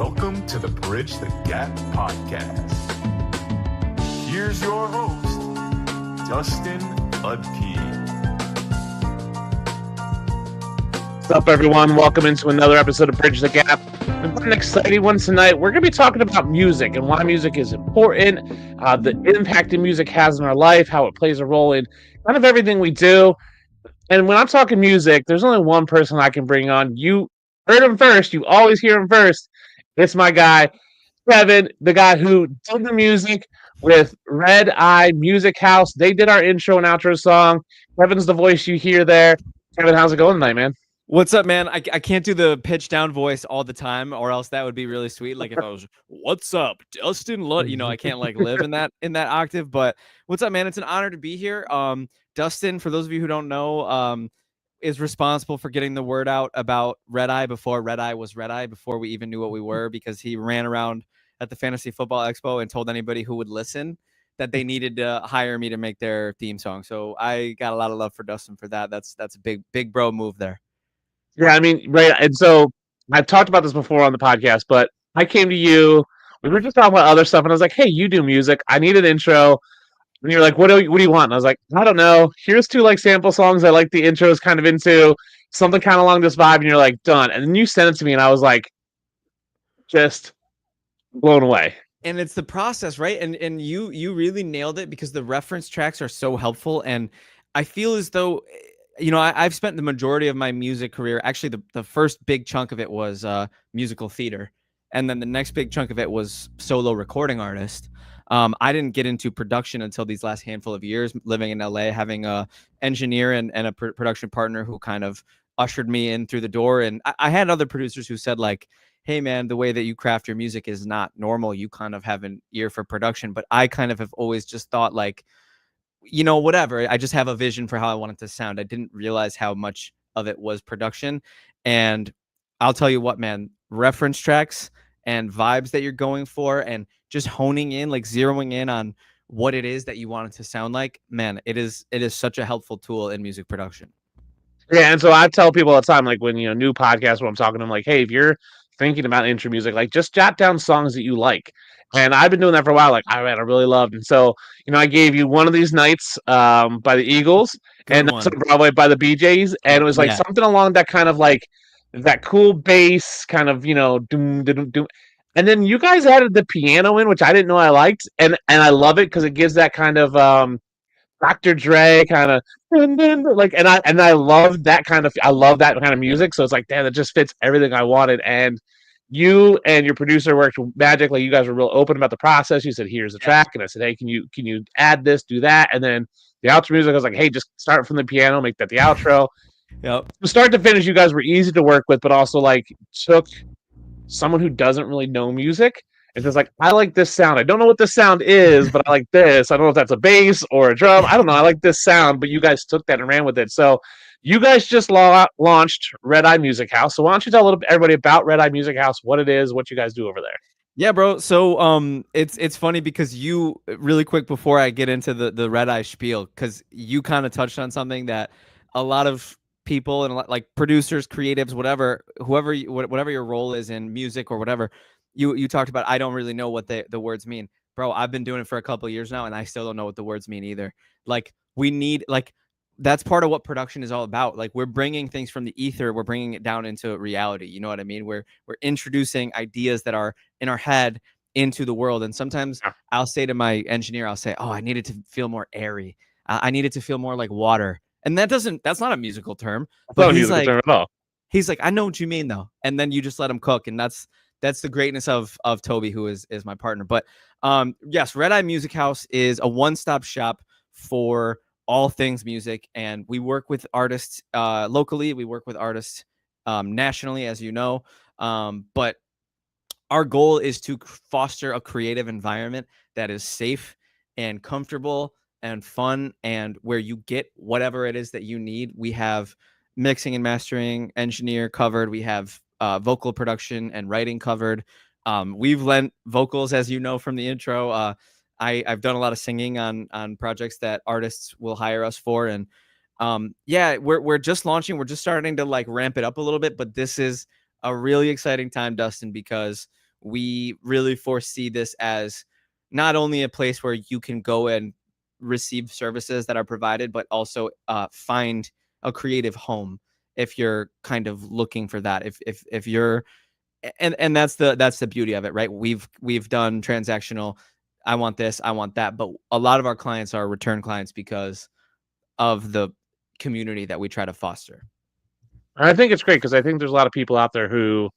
Welcome to the Bridge the Gap podcast. Here's your host, Dustin Udke. What's up, everyone? Welcome into another episode of Bridge the Gap. We've got an exciting one tonight. We're going to be talking about music and why music is important, the impact that music has in our life, how it plays a role in kind of everything we do. And when I'm talking music, there's only one person I can bring on. You heard him first. You always hear him first. It's my guy, Kevin, the guy who did the music with Red Eye Music House. They did our intro and outro song. Kevin's the voice you hear there. Kevin, how's it going tonight, man? What's up, man? I can't do the pitch down voice all the time, or else that would be really sweet. Like if I was, "What's up, Dustin?" I can't like live in that octave. But what's up, man? It's an honor to be here. Dustin, for those of you who don't know, is responsible for getting the word out about Red Eye before Red Eye was Red Eye, before we even knew what we were, because he ran around at the Fantasy Football Expo and told anybody who would listen that they needed to hire me to make their theme song. So I got a lot of love for Dustin for that. That's a big bro move there. Yeah, I mean, right. And so I've talked about this before on the podcast, but I came to you. We were just talking about other stuff, and I was like, "Hey, you do music. I need an intro." And you're like, "What do you want?" And I was like, "I don't know. Here's two like sample songs I like the intros kind of into, something kind of along this vibe." And you're like, "Done." And then you sent it to me, and I was like, just blown away. And it's the process, right? And you really nailed it, because the reference tracks are so helpful. And I feel as though, I've spent the majority of my music career, actually the first big chunk of it was musical theater. And then the next big chunk of it was solo recording artist. I didn't get into production until these last handful of years, living in LA, having a engineer and a production partner who kind of ushered me in through the door. And I had other producers who said like, "Hey man, the way that you craft your music is not normal. You kind of have an ear for production." But I kind of have always just thought like, whatever. I just have a vision for how I want it to sound. I didn't realize how much of it was production. And I'll tell you what, man, reference tracks and vibes that you're going for, and just honing in, like zeroing in on what it is that you want it to sound like, man, it is such a helpful tool in music production. Yeah, and so I tell people all the time, like when new podcasts, when I'm talking to them, like, "Hey, if you're thinking about intro music, like just jot down songs that you like." And I've been doing that for a while. Like, I really loved, and so I gave you One of These Nights by the Eagles, Good and one. That's on Broadway by the BJs, and it was like Yeah. something along that kind of like that cool bass kind of doom doom doom. And then you guys added the piano in, which I didn't know I liked, and I love it because it gives that kind of Dr. Dre kind of like, and I love that kind of music. So it's like, damn, it just fits everything I wanted. And you and your producer worked magically. You guys were real open about the process. You said, "Here's the track," and I said, "Hey, can you add this, do that?" And then the outro music, I was like, "Hey, just start from the piano, make that the outro." Yep. From start to finish, you guys were easy to work with, but also like took someone who doesn't really know music. It's just like, I like this sound. I don't know what this sound is, but I like this. I don't know if that's a bass or a drum. I don't know. I like this sound, but you guys took that and ran with it. So you guys just launched Red Eye Music House. So why don't you tell everybody about Red Eye Music House, what it is, what you guys do over there? Yeah, bro. So it's funny because you, really quick before I get into the Red Eye spiel, because you kind of touched on something that a lot of people and like producers, creatives, whatever your role is in music or whatever, you talked about. I don't really know what the words mean, bro. I've been doing it for a couple of years now, and I still don't know what the words mean either. Like we need that's part of what production is all about. Like we're bringing things from the ether, we're bringing it down into reality. You know what I mean? We're introducing ideas that are in our head into the world. And sometimes I'll say to my engineer, I'll say, "Oh, I need it to feel more airy. I need it to feel more like water." And that's not a musical term, but he's like, term at all. He's like, "I know what you mean though." And then you just let him cook. And that's the greatness of Toby, who is my partner. But yes, Red Eye Music House is a one-stop shop for all things music. And we work with artists locally. We work with artists nationally, as you know. But our goal is to foster a creative environment that is safe and comfortable and fun, and where you get whatever it is that you need. We have mixing and mastering engineer covered. We have vocal production and writing covered. We've lent vocals, as you know from the intro. I've done a lot of singing on projects that artists will hire us for. And we're just launching. We're just starting to like ramp it up a little bit, but this is a really exciting time, Dustin, because we really foresee this as not only a place where you can go and receive services that are provided, but also find a creative home if you're kind of looking for that. If you're and that's the beauty of it, right? We've done transactional, I want this, I want that, but a lot of our clients are return clients because of the community that we try to foster. I think it's great because I think there's a lot of people out there who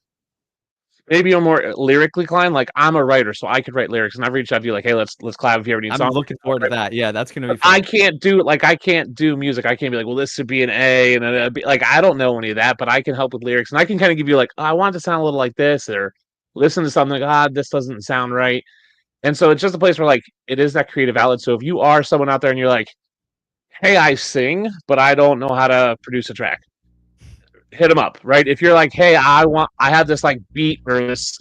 maybe are more lyrically inclined. Like I'm a writer, so I could write lyrics, and I've reached out to you like, hey, let's collab if you ever need I'm songs. looking forward to that. Yeah, that's gonna be I fun. can't do I can't do music. I can't be like, well, this should be an A and then a B. Like I don't know any of that, but I can help with lyrics, and I can kind of give you like, oh, I want it to sound a little like this, or listen to something like, this doesn't sound right. And so it's just a place where like it is that creative outlet. So if you are someone out there and you're like, hey, I sing, but I don't know how to produce a track, hit them up, right? If you're like, hey, I have this like beat or this,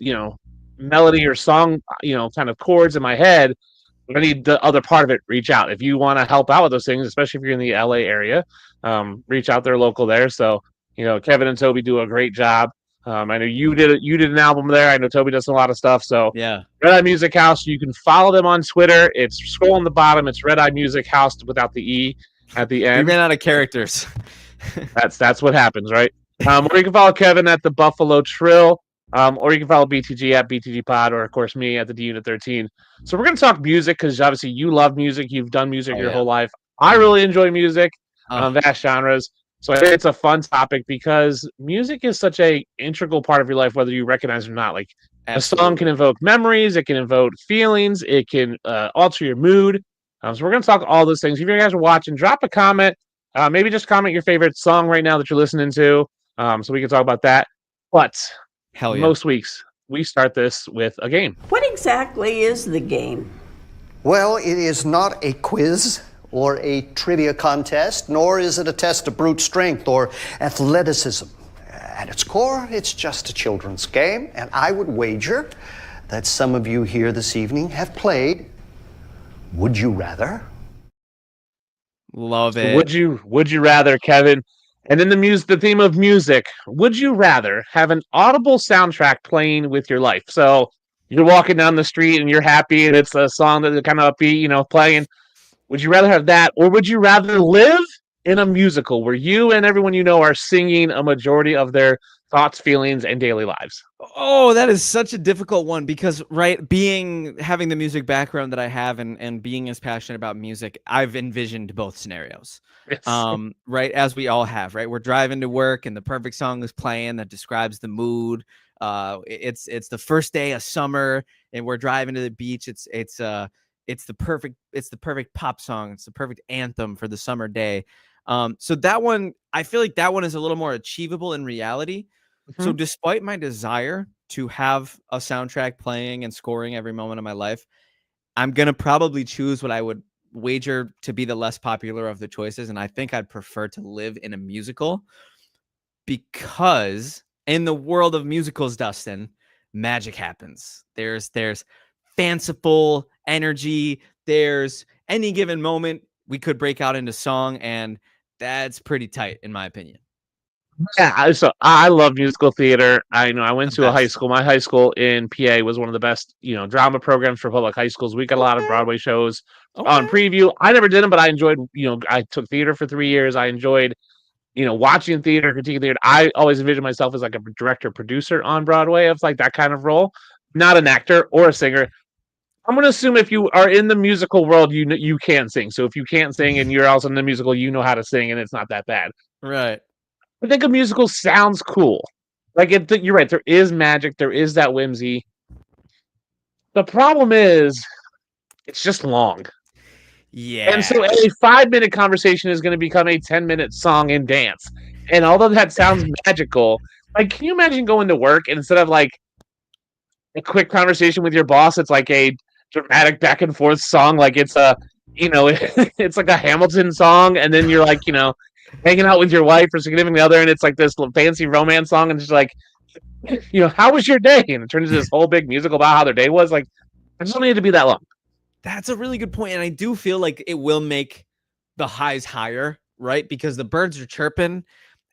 melody or song, kind of chords in my head, but I need the other part of it, reach out. If you want to help out with those things, especially if you're in the LA area, reach out. They're local there. So, Kevin and Toby do a great job. I know you did an album there. I know Toby does a lot of stuff. So Yeah. Red Eye Music House, you can follow them on Twitter. It's scroll on the bottom. It's Red Eye Music House without the E at the end. We ran out of characters. That's what happens, right? Or you can follow Kevin at the Buffalo Trill. Or you can follow BTG at BTG Pod, or of course me at the D Unit 13. So we're going to talk music because obviously you love music. You've done music your whole life. I really enjoy music, vast genres. So I think it's a fun topic because music is such a integral part of your life, whether you recognize it or not. Like absolutely. A song can evoke memories, it can evoke feelings, it can alter your mood. So we're going to talk all those things. If you guys are watching, drop a comment. Maybe just comment your favorite song right now that you're listening to, so we can talk about that. But hell yeah, most weeks we start this with a game. What exactly is the game? Well, it is not a quiz or a trivia contest, nor is it a test of brute strength or athleticism. At its core, it's just a children's game, and I would wager that some of you here this evening have played Would You Rather? Love it. So would you rather, Kevin? And then the theme of music, would you rather have an audible soundtrack playing with your life? So you're walking down the street and you're happy and it's a song that's kind of upbeat, playing. Would you rather have that, or would you rather live in a musical where you and everyone you know are singing a majority of their thoughts, feelings, and daily lives? Oh, that is such a difficult one because, right, having the music background that I have and being as passionate about music, I've envisioned both scenarios. Yes. Right, as we all have, right? We're driving to work and the perfect song is playing that describes the mood. It's the first day of summer and we're driving to the beach. It's the perfect pop song. It's the perfect anthem for the summer day. So that one, I feel like that one is a little more achievable in reality. Mm-hmm. So despite my desire to have a soundtrack playing and scoring every moment of my life, I'm going to probably choose what I would wager to be the less popular of the choices. And I think I'd prefer to live in a musical because in the world of musicals, Dustin, magic happens. There's fanciful energy. There's any given moment we could break out into song, and that's pretty tight in my opinion. Yeah, so I love musical theater. I went to a high school. My high school in PA was one of the best, drama programs for public high schools. We got a lot of Broadway shows on preview. I never did them, but I enjoyed, I took theater for 3 years. I enjoyed, watching theater, critiquing theater. I always envisioned myself as like a director, producer on Broadway of like that kind of role, not an actor or a singer. I'm going to assume if you are in the musical world, you can sing. So if you can't sing and you're also in the musical, you know how to sing and it's not that bad. Right. I think a musical sounds cool. Like you're right. There is magic. There is that whimsy. The problem is it's just long. Yeah. And so a 5-minute conversation is going to become a 10-minute song and dance. And although that sounds magical, like, can you imagine going to work and instead of like a quick conversation with your boss, it's like a dramatic back and forth song. Like it's it's like a Hamilton song. And then you're like, hanging out with your wife or significant other, and it's like this fancy romance song, and it's like, how was your day? And it turns into this whole big musical about how their day was. Like, it doesn't need to be that long. That's a really good point, and I do feel like it will make the highs higher, right? Because the birds are chirping,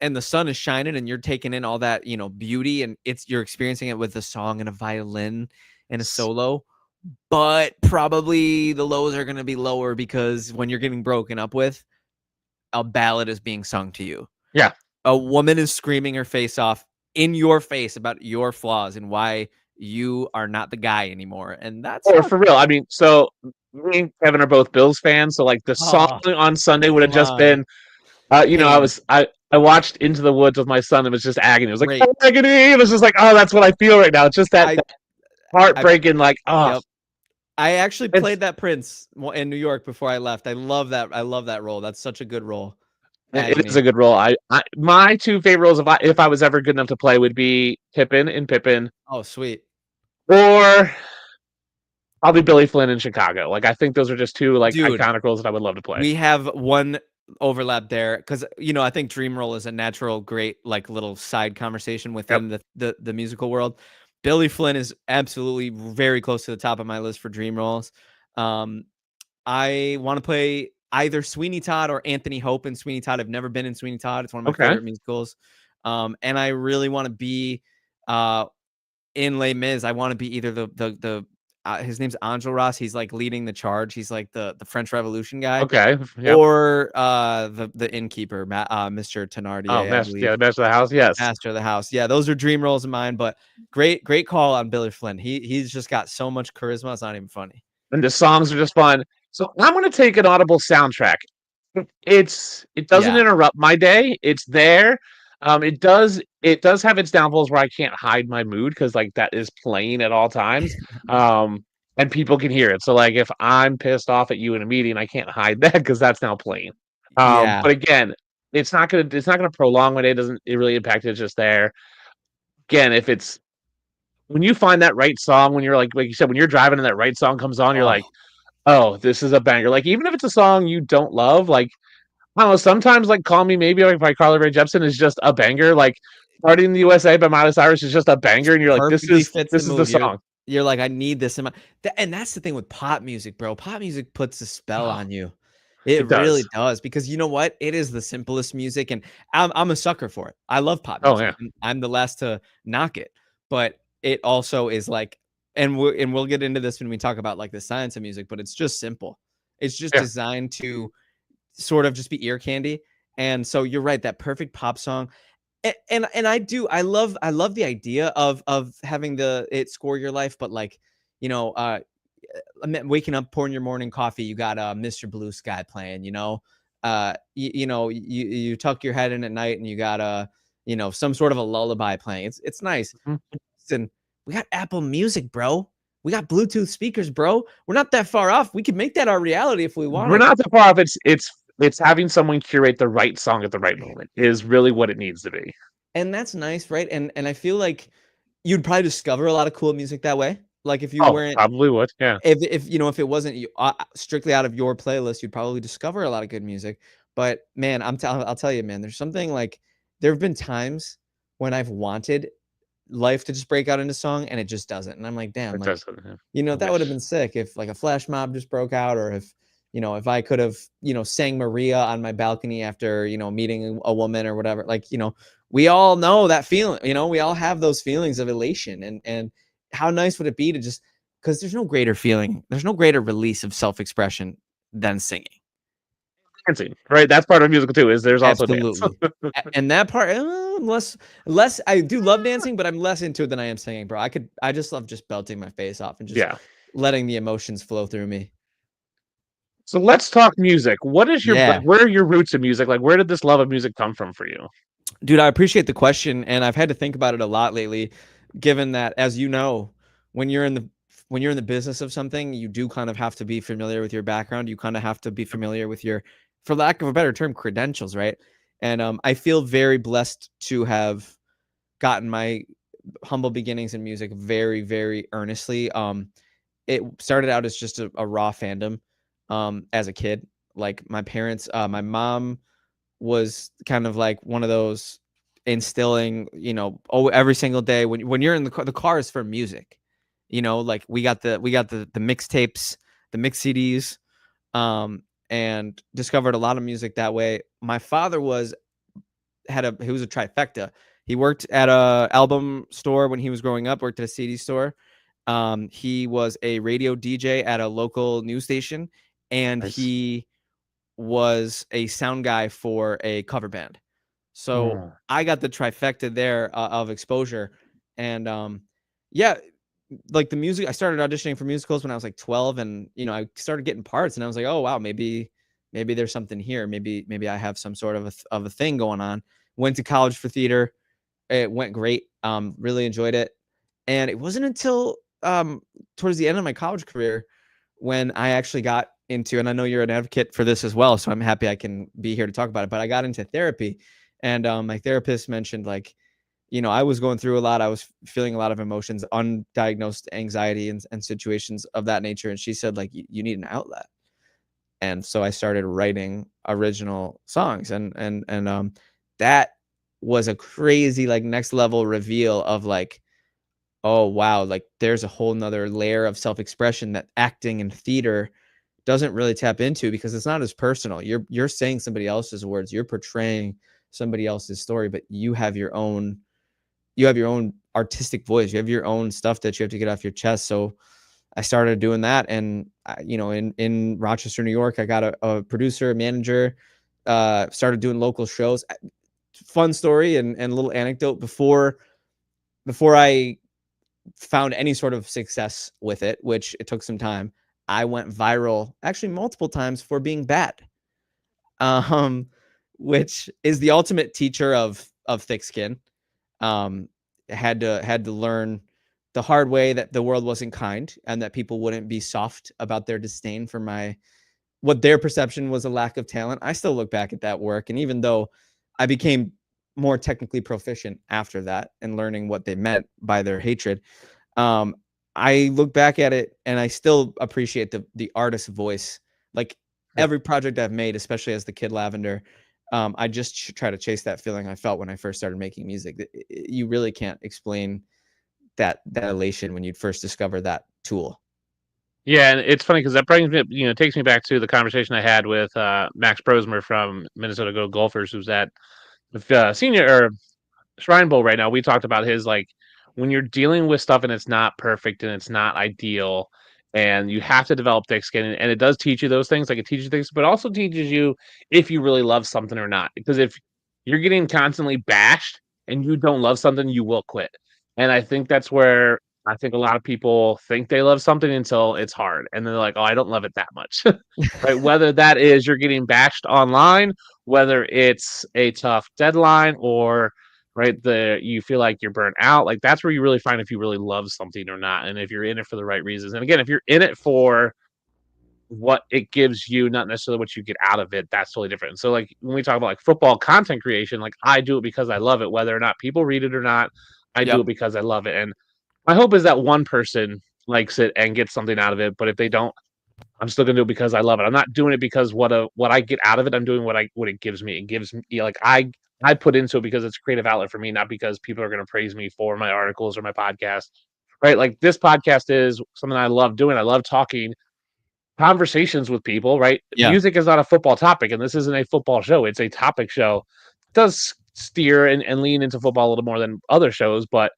and the sun is shining and you're taking in all that, beauty, and you're experiencing it with a song and a violin and a solo. But probably the lows are going to be lower because when you're getting broken up with, a ballad is being sung to you. Yeah. A woman is screaming her face off in your face about your flaws and why you are not the guy anymore. And that's Or for real. I mean, so me and Kevin are both Bills fans. So like the song on Sunday would have come just on. been, Pain. I watched Into the Woods with my son. It was just agony. It was like, Great. oh, agony. It was just like, oh, that's what I feel right now. It's just that heartbreaking, like, oh. Yep. I actually played that Prince in New York before I left. I love that role. That's such a good role. It is a good role. My two favorite roles, if I was ever good enough to play, would be Pippin in Pippin, Oh, sweet. or I'll be Billy Flynn in Chicago. Like, I think those are just two like Dude, iconic roles that I would love to play. We have one overlap there because I think Dream Roll is a natural, great like little side conversation within the musical world. Billy Flynn is absolutely very close to the top of my list for Dream Rolls. I want to play either Sweeney Todd or Anthony Hope in Sweeney Todd. I've never been in Sweeney Todd. It's one of my favorite musicals. And I really want to be in Les Mis. I want to be either the his name's Angel Ross. He's like leading the charge. He's like the French Revolution guy. Okay. Yep. Or the innkeeper, Mr. Thenardier. Oh, Master of the House. Yes. Master of the House. Yeah, those are dream roles of mine. But great call on Billy Flynn. He's just got so much charisma. It's not even funny. And the songs are just fun. So I'm going to take an Audible soundtrack. It doesn't interrupt my day. It's there. It does have its downfalls where I can't hide my mood because like that is playing at all times. And people can hear it. So like if I'm pissed off at you in a meeting, I can't hide that because that's now playing. But again, it's not gonna prolong my day. It doesn't really impact it. It's just there. Again, if it's when you find that right song, when you're like you said, when you're driving and that right song comes on, you're like, oh, this is a banger. Like even if it's a song you don't love, like I don't know, sometimes like Call Me Maybe like by Carly Rae Jepsen is just a banger. Like Party in the USA by Miley Cyrus is just a banger, and you're like, this is the song. You're like, I need this in my and that's the thing with pop music, bro. Pop music puts a spell on you. It really does, because you know what? It is the simplest music, and I'm a sucker for it. I love pop music. Oh, yeah. I'm the last to knock it, but it also is like, and we'll get into this when we talk about like the science of music, but it's just simple. It's just designed to sort of just be ear candy. And so you're right, that perfect pop song. And I love the idea of having it score your life, but like, waking up, pouring your morning coffee, you got Mr. Blue Sky playing, you tuck your head in at night and you got some sort of a lullaby playing. It's nice. Listen, we got Apple Music, bro. We got Bluetooth speakers, bro. We're not that far off. We can make that our reality if we want. We're not that far off. It's having someone curate the right song at the right moment is really what it needs to be. And that's nice, right? And I feel like you'd probably discover a lot of cool music that way. Like if you weren't, probably would, yeah. If if it wasn't strictly out of your playlist, you'd probably discover a lot of good music. But man, I'll tell you, man, there's something like there have been times when I've wanted life to just break out into song and it just doesn't. And I'm like, damn, like, that would have been sick if like a flash mob just broke out, or if I could have, sang Maria on my balcony after, meeting a woman or whatever. Like, we all know that feeling, we all have those feelings of elation, and how nice would it be to just, because there's no greater feeling, there's no greater release of self-expression than singing. Dancing, right? That's part of musical too, is there's also dance. And that part, less, I do love dancing, but I'm less into it than I am singing, bro. I just love just belting my face off and just letting the emotions flow through me. So let's talk music. What is where are your roots in music? Like, where did this love of music come from for you? Dude, I appreciate the question, and I've had to think about it a lot lately, given that, as you know, when you're in the business of something, you do kind of have to be familiar with your background. You kind of have to be familiar with your, for lack of a better term, credentials, right? And I feel very blessed to have gotten my humble beginnings in music very, very earnestly. It started out as just a raw fandom as a kid. Like my parents, my mom was kind of like one of those instilling, every single day when you're in the car is for music, like we got the mixtapes, the mix CDs, and discovered a lot of music that way. My father was he was a trifecta. He worked at a album store when he was growing up, worked at a CD store. He was a radio DJ at a local news station, and Nice. he was a sound guy for a cover band. So I got the trifecta there of exposure. And yeah, like the music, I started auditioning for musicals when I was like 12, and I started getting parts, and I was like, oh wow, maybe there's something here. Maybe I have some sort of a thing going on. Went to college for theater. It went great. Really enjoyed it. And it wasn't until towards the end of my college career when I actually got into, and I know you're an advocate for this as well, so I'm happy I can be here to talk about it, but I got into therapy. And my therapist mentioned, like, I was going through a lot. I was feeling a lot of emotions, undiagnosed anxiety and situations of that nature. And she said, like, you need an outlet. And so I started writing original songs, and that was a crazy, like, next level reveal of, like, oh wow, like there's a whole nother layer of self-expression that acting and theater doesn't really tap into, because it's not as personal. You're saying somebody else's words, you're portraying somebody else's story, but you have your own artistic voice. You have your own stuff that you have to get off your chest. So I started doing that, and in Rochester, New York, I got a producer, a manager, started doing local shows. Fun story and a little anecdote: before I found any sort of success with it, which it took some time, I went viral actually multiple times for being bad, which is the ultimate teacher of thick skin. Had to learn the hard way that the world wasn't kind, and that people wouldn't be soft about their disdain for what their perception was a lack of talent. I still look back at that work, and even though I became more technically proficient after that and learning what they meant by their hatred, I look back at it and I still appreciate the artist's voice. Like every project I've made, especially as the Kid Lavender, I just try to chase that feeling I felt when I first started making music. You really can't explain that elation when you first discover that tool. Yeah, and it's funny because that brings me, takes me back to the conversation I had with Max Brosmer from Minnesota Go Golfers, who's at the senior or Shrine Bowl right now. We talked about his, like, when you're dealing with stuff and it's not perfect and it's not ideal, and you have to develop thick skin, and it does teach you those things. Like, it teaches you things, but also teaches you if you really love something or not. Because if you're getting constantly bashed and you don't love something, you will quit. And I think that's where I think a lot of people think they love something until it's hard, and they're like, "Oh, I don't love it that much." Right? Whether that is you're getting bashed online, whether it's a tough deadline, or right, you feel like you're burnt out. Like, that's where you really find if you really love something or not, and if you're in it for the right reasons. And again, if you're in it for what it gives you, not necessarily what you get out of it, that's totally different. So, like, when we talk about, like, football content creation, like, I do it because I love it, whether or not people read it or not. I do Yep. it because I love it, and my hope is that one person likes it and gets something out of it. But if they don't, I'm still gonna do it because I love it. I'm not doing it because what I get out of it. I'm doing what it gives me. It gives me, like, I put into it because it's a creative outlet for me, not because people are gonna praise me for my articles or my podcast. Right? Like, this podcast is something I love doing. I love talking conversations with people. Right? Yeah. Music is not a football topic, and this isn't a football show. It's a topic show. It does steer and lean into football a little more than other shows, but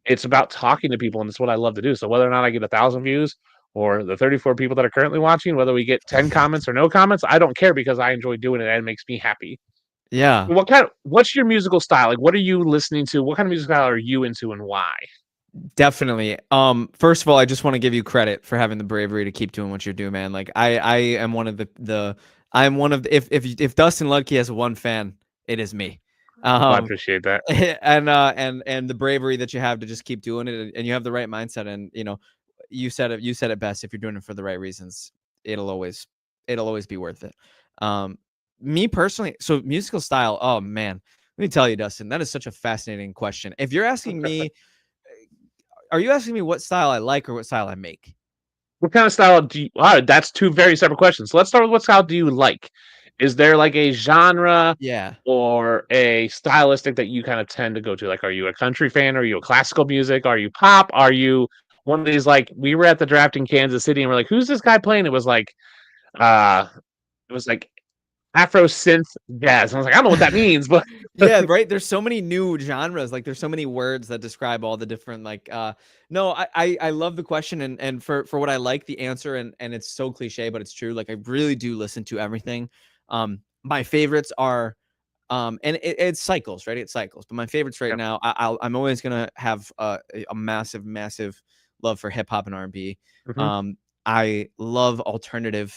it's about talking to people, and it's what I love to do. So whether or not I get 1,000 views or the 34 people that are currently watching, whether we get 10 comments or no comments, I don't care, because I enjoy doing it and it makes me happy. Yeah. What's your musical style? Like, what are you listening to? What kind of music style are you into, and why? Definitely. First of all, I just want to give you credit for having the bravery to keep doing what you're doing, man. Like, I am one of if Dustin Ludke has one fan, it is me. I appreciate that. And the bravery that you have to just keep doing it, and you have the right mindset. And you said it best. If you're doing it for the right reasons, it'll always be worth it. Me personally, so musical style. Oh man, let me tell you, Dustin, that is such a fascinating question. If you're asking me, are you asking me what style I like or what style I make? What kind of style do you? That's two very separate questions. So let's start with, what style do you like? Is there, like, a genre Yeah. or a stylistic that you kind of tend to go to? Like, are you a country fan? Are you a classical music? Are you pop? Are you one of these, like, we were at the draft in Kansas City and we're like, who's this guy playing? It was like Afro synth jazz. And I was like, I don't know what that means, but Yeah, right. There's so many new genres. Like there's so many words that describe all the different like no, I love the question and for what I like the answer and it's so cliche, but it's true. Like I really do listen to everything. My favorites are and it cycles, right? It cycles. But my favorites right Yep. now, I'm always gonna have a massive, massive love for hip hop and R&B. Mhm. I love alternative,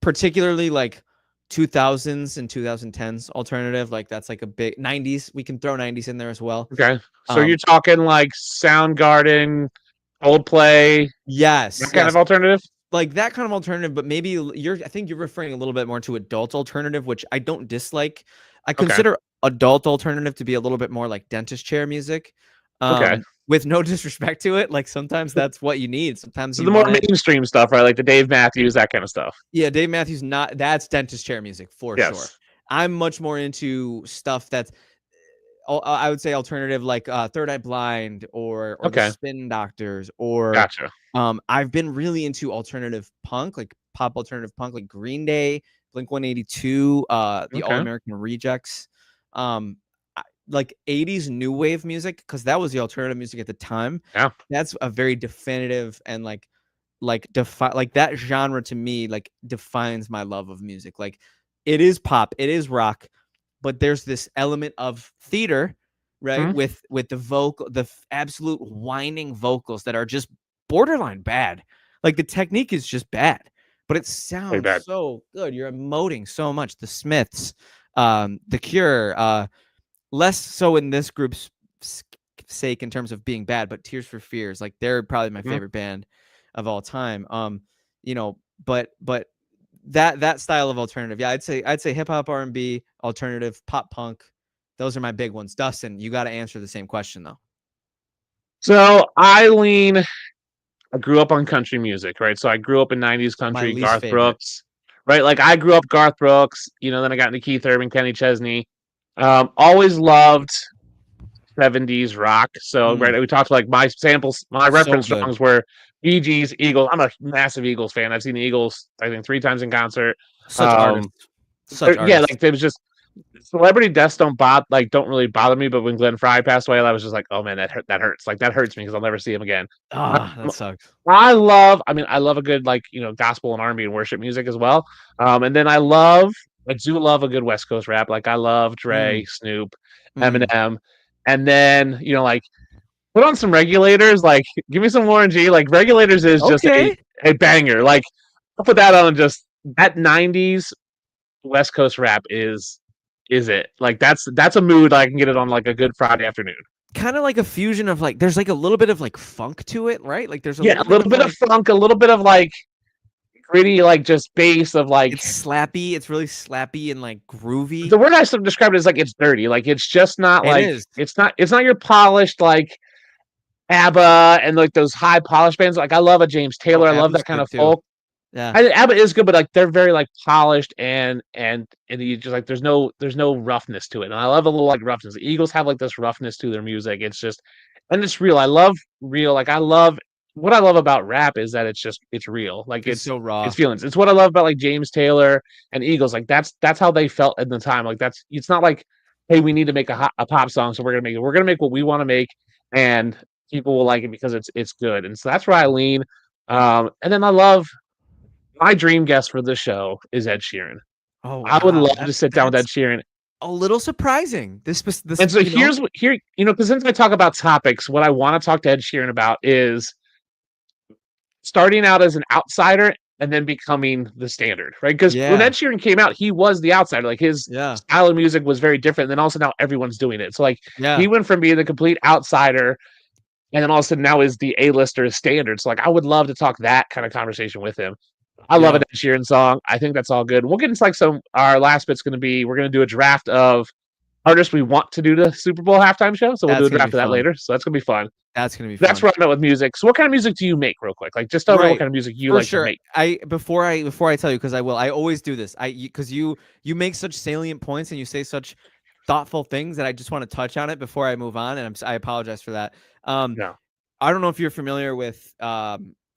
particularly like 2000s and 2010s alternative. Like that's like a big 90s. We can throw 90s in there as well. Okay. So you're Um, talking like Soundgarden, Coldplay, yes, that kind yes, of alternative? like that kind of alternative, but maybe I think you're referring a little bit more to adult alternative, which I don't dislike. I Okay. consider adult alternative to be a little bit more like dentist chair music. Okay. With no disrespect to it, like sometimes that's what you need. Sometimes So you the more want it. mainstream stuff, right? Like the Dave Matthews, that kind of stuff. Yeah, Dave Matthews, not that's dentist chair music for sure. Yes. I'm much more into stuff that's I would say alternative, like Third Eye Blind or the Okay. Spin Doctors, or Gotcha. I've been really into alternative punk, like pop alternative punk, like Green Day, Blink 182, the All Okay. American Rejects, like 80s new wave music, because that was the alternative music at the time. Yeah. That's a very definitive and like that genre to me like defines my love of music. Like it is pop, it is rock, but there's this element of theater, right? Mhm. With the absolute whining vocals that are just borderline bad. Like the technique is just bad, but it Pretty sounds bad. so good. You're emoting so much. The Smiths, The Cure, less so in this group's sake in terms of being bad, but Tears for Fears, like they're probably my Mhm. favorite band of all time. But that style of alternative, yeah, I'd say hip hop, R&B, alternative, pop punk. Those are my big ones. Dustin, you got to answer the same question though. So I grew up on country music, right? So I grew up in 90s My country, least Garth favorite. Brooks, right? Like I grew up Garth Brooks, then I got into Keith Urban, Kenny Chesney. Always loved 70s rock. So, Mm, right, we talked like my so reference good. songs were Bee Gees, Eagles. I'm a massive Eagles fan. I've seen the Eagles, I think, 3 times in concert. Such Um, artists. Such yeah, artists. like it was just celebrity deaths don't really bother me. But when Glenn Fry passed away, I was just like, oh man, that hurts. Like that hurts me because I'll never see him again. Ah, that Um, sucks. I love a good like gospel and R&B and worship music as well. And then I do love a good West Coast rap. Like I love Dre, Mm, Snoop, mm. Eminem, and then like put on some Regulators. Like give me some Warren G. Like Regulators is just Okay. a banger. Like I'll put that on and just that '90s West Coast rap is it. Like that's a mood I can get it on like a good Friday afternoon. Kind of like a fusion of like there's like a little bit of like funk to it, right? Like there's a Yeah, little a bit little of bit of like funk, a little bit of like gritty, like just bass of like it's slappy, it's really slappy and like groovy. the word I sort of describe it as like it's dirty. Like it's just not It like is. it's not your polished like ABBA and like those high polished bands. Like I love a James Oh, Taylor. I love ABBA's that kind good of too. folk. Yeah. I think ABBA is good, but like they're very like polished and you just like there's no roughness to it. And I love a little like roughness. The Eagles have like this roughness to their music. It's just and it's real. I love real. Like I love what I love about rap is that it's real. Like It's so raw. it's feelings. It's what I love about like James Taylor and Eagles. Like that's how they felt at the time. Like it's not like hey we need to make a pop song so we're gonna make it. We're gonna make what we want to make and people will like it because it's good. And so that's where I lean. And then I love my dream guest for the show is Ed Sheeran. Oh I would wow. love to sit down with Ed That's Sheeran. a little surprising. This And so here's what here, because since I talk about topics, what I want to talk to Ed Sheeran about is starting out as an outsider and then becoming the standard, right? Because when yeah. Ed Sheeran came out, he was the outsider. Like his Yeah. style of music was very different. And then also now everyone's doing it. So like he Yeah. went from being the complete outsider and then all of a sudden now is the A-lister standard. So like I would love to talk that kind of conversation with him. I love Yeah. an Ed Sheeran song. I think that's all good. We'll get into like our last bit's going to be, we're going to do a draft of artists we want to do the Super Bowl halftime show. So we'll do That's a gonna be draft of that fun. later. So that's going to be fun. That's gonna be That's fun. where I'm at with music. So what kind of music do you make real quick? Like just tell me what Right. kind of music you For like to sure. make. I before I tell you, because I always do this. Because you make such salient points and you say such thoughtful things that I just want to touch on it before I move on. And I apologize for that. No. I don't know if you're familiar with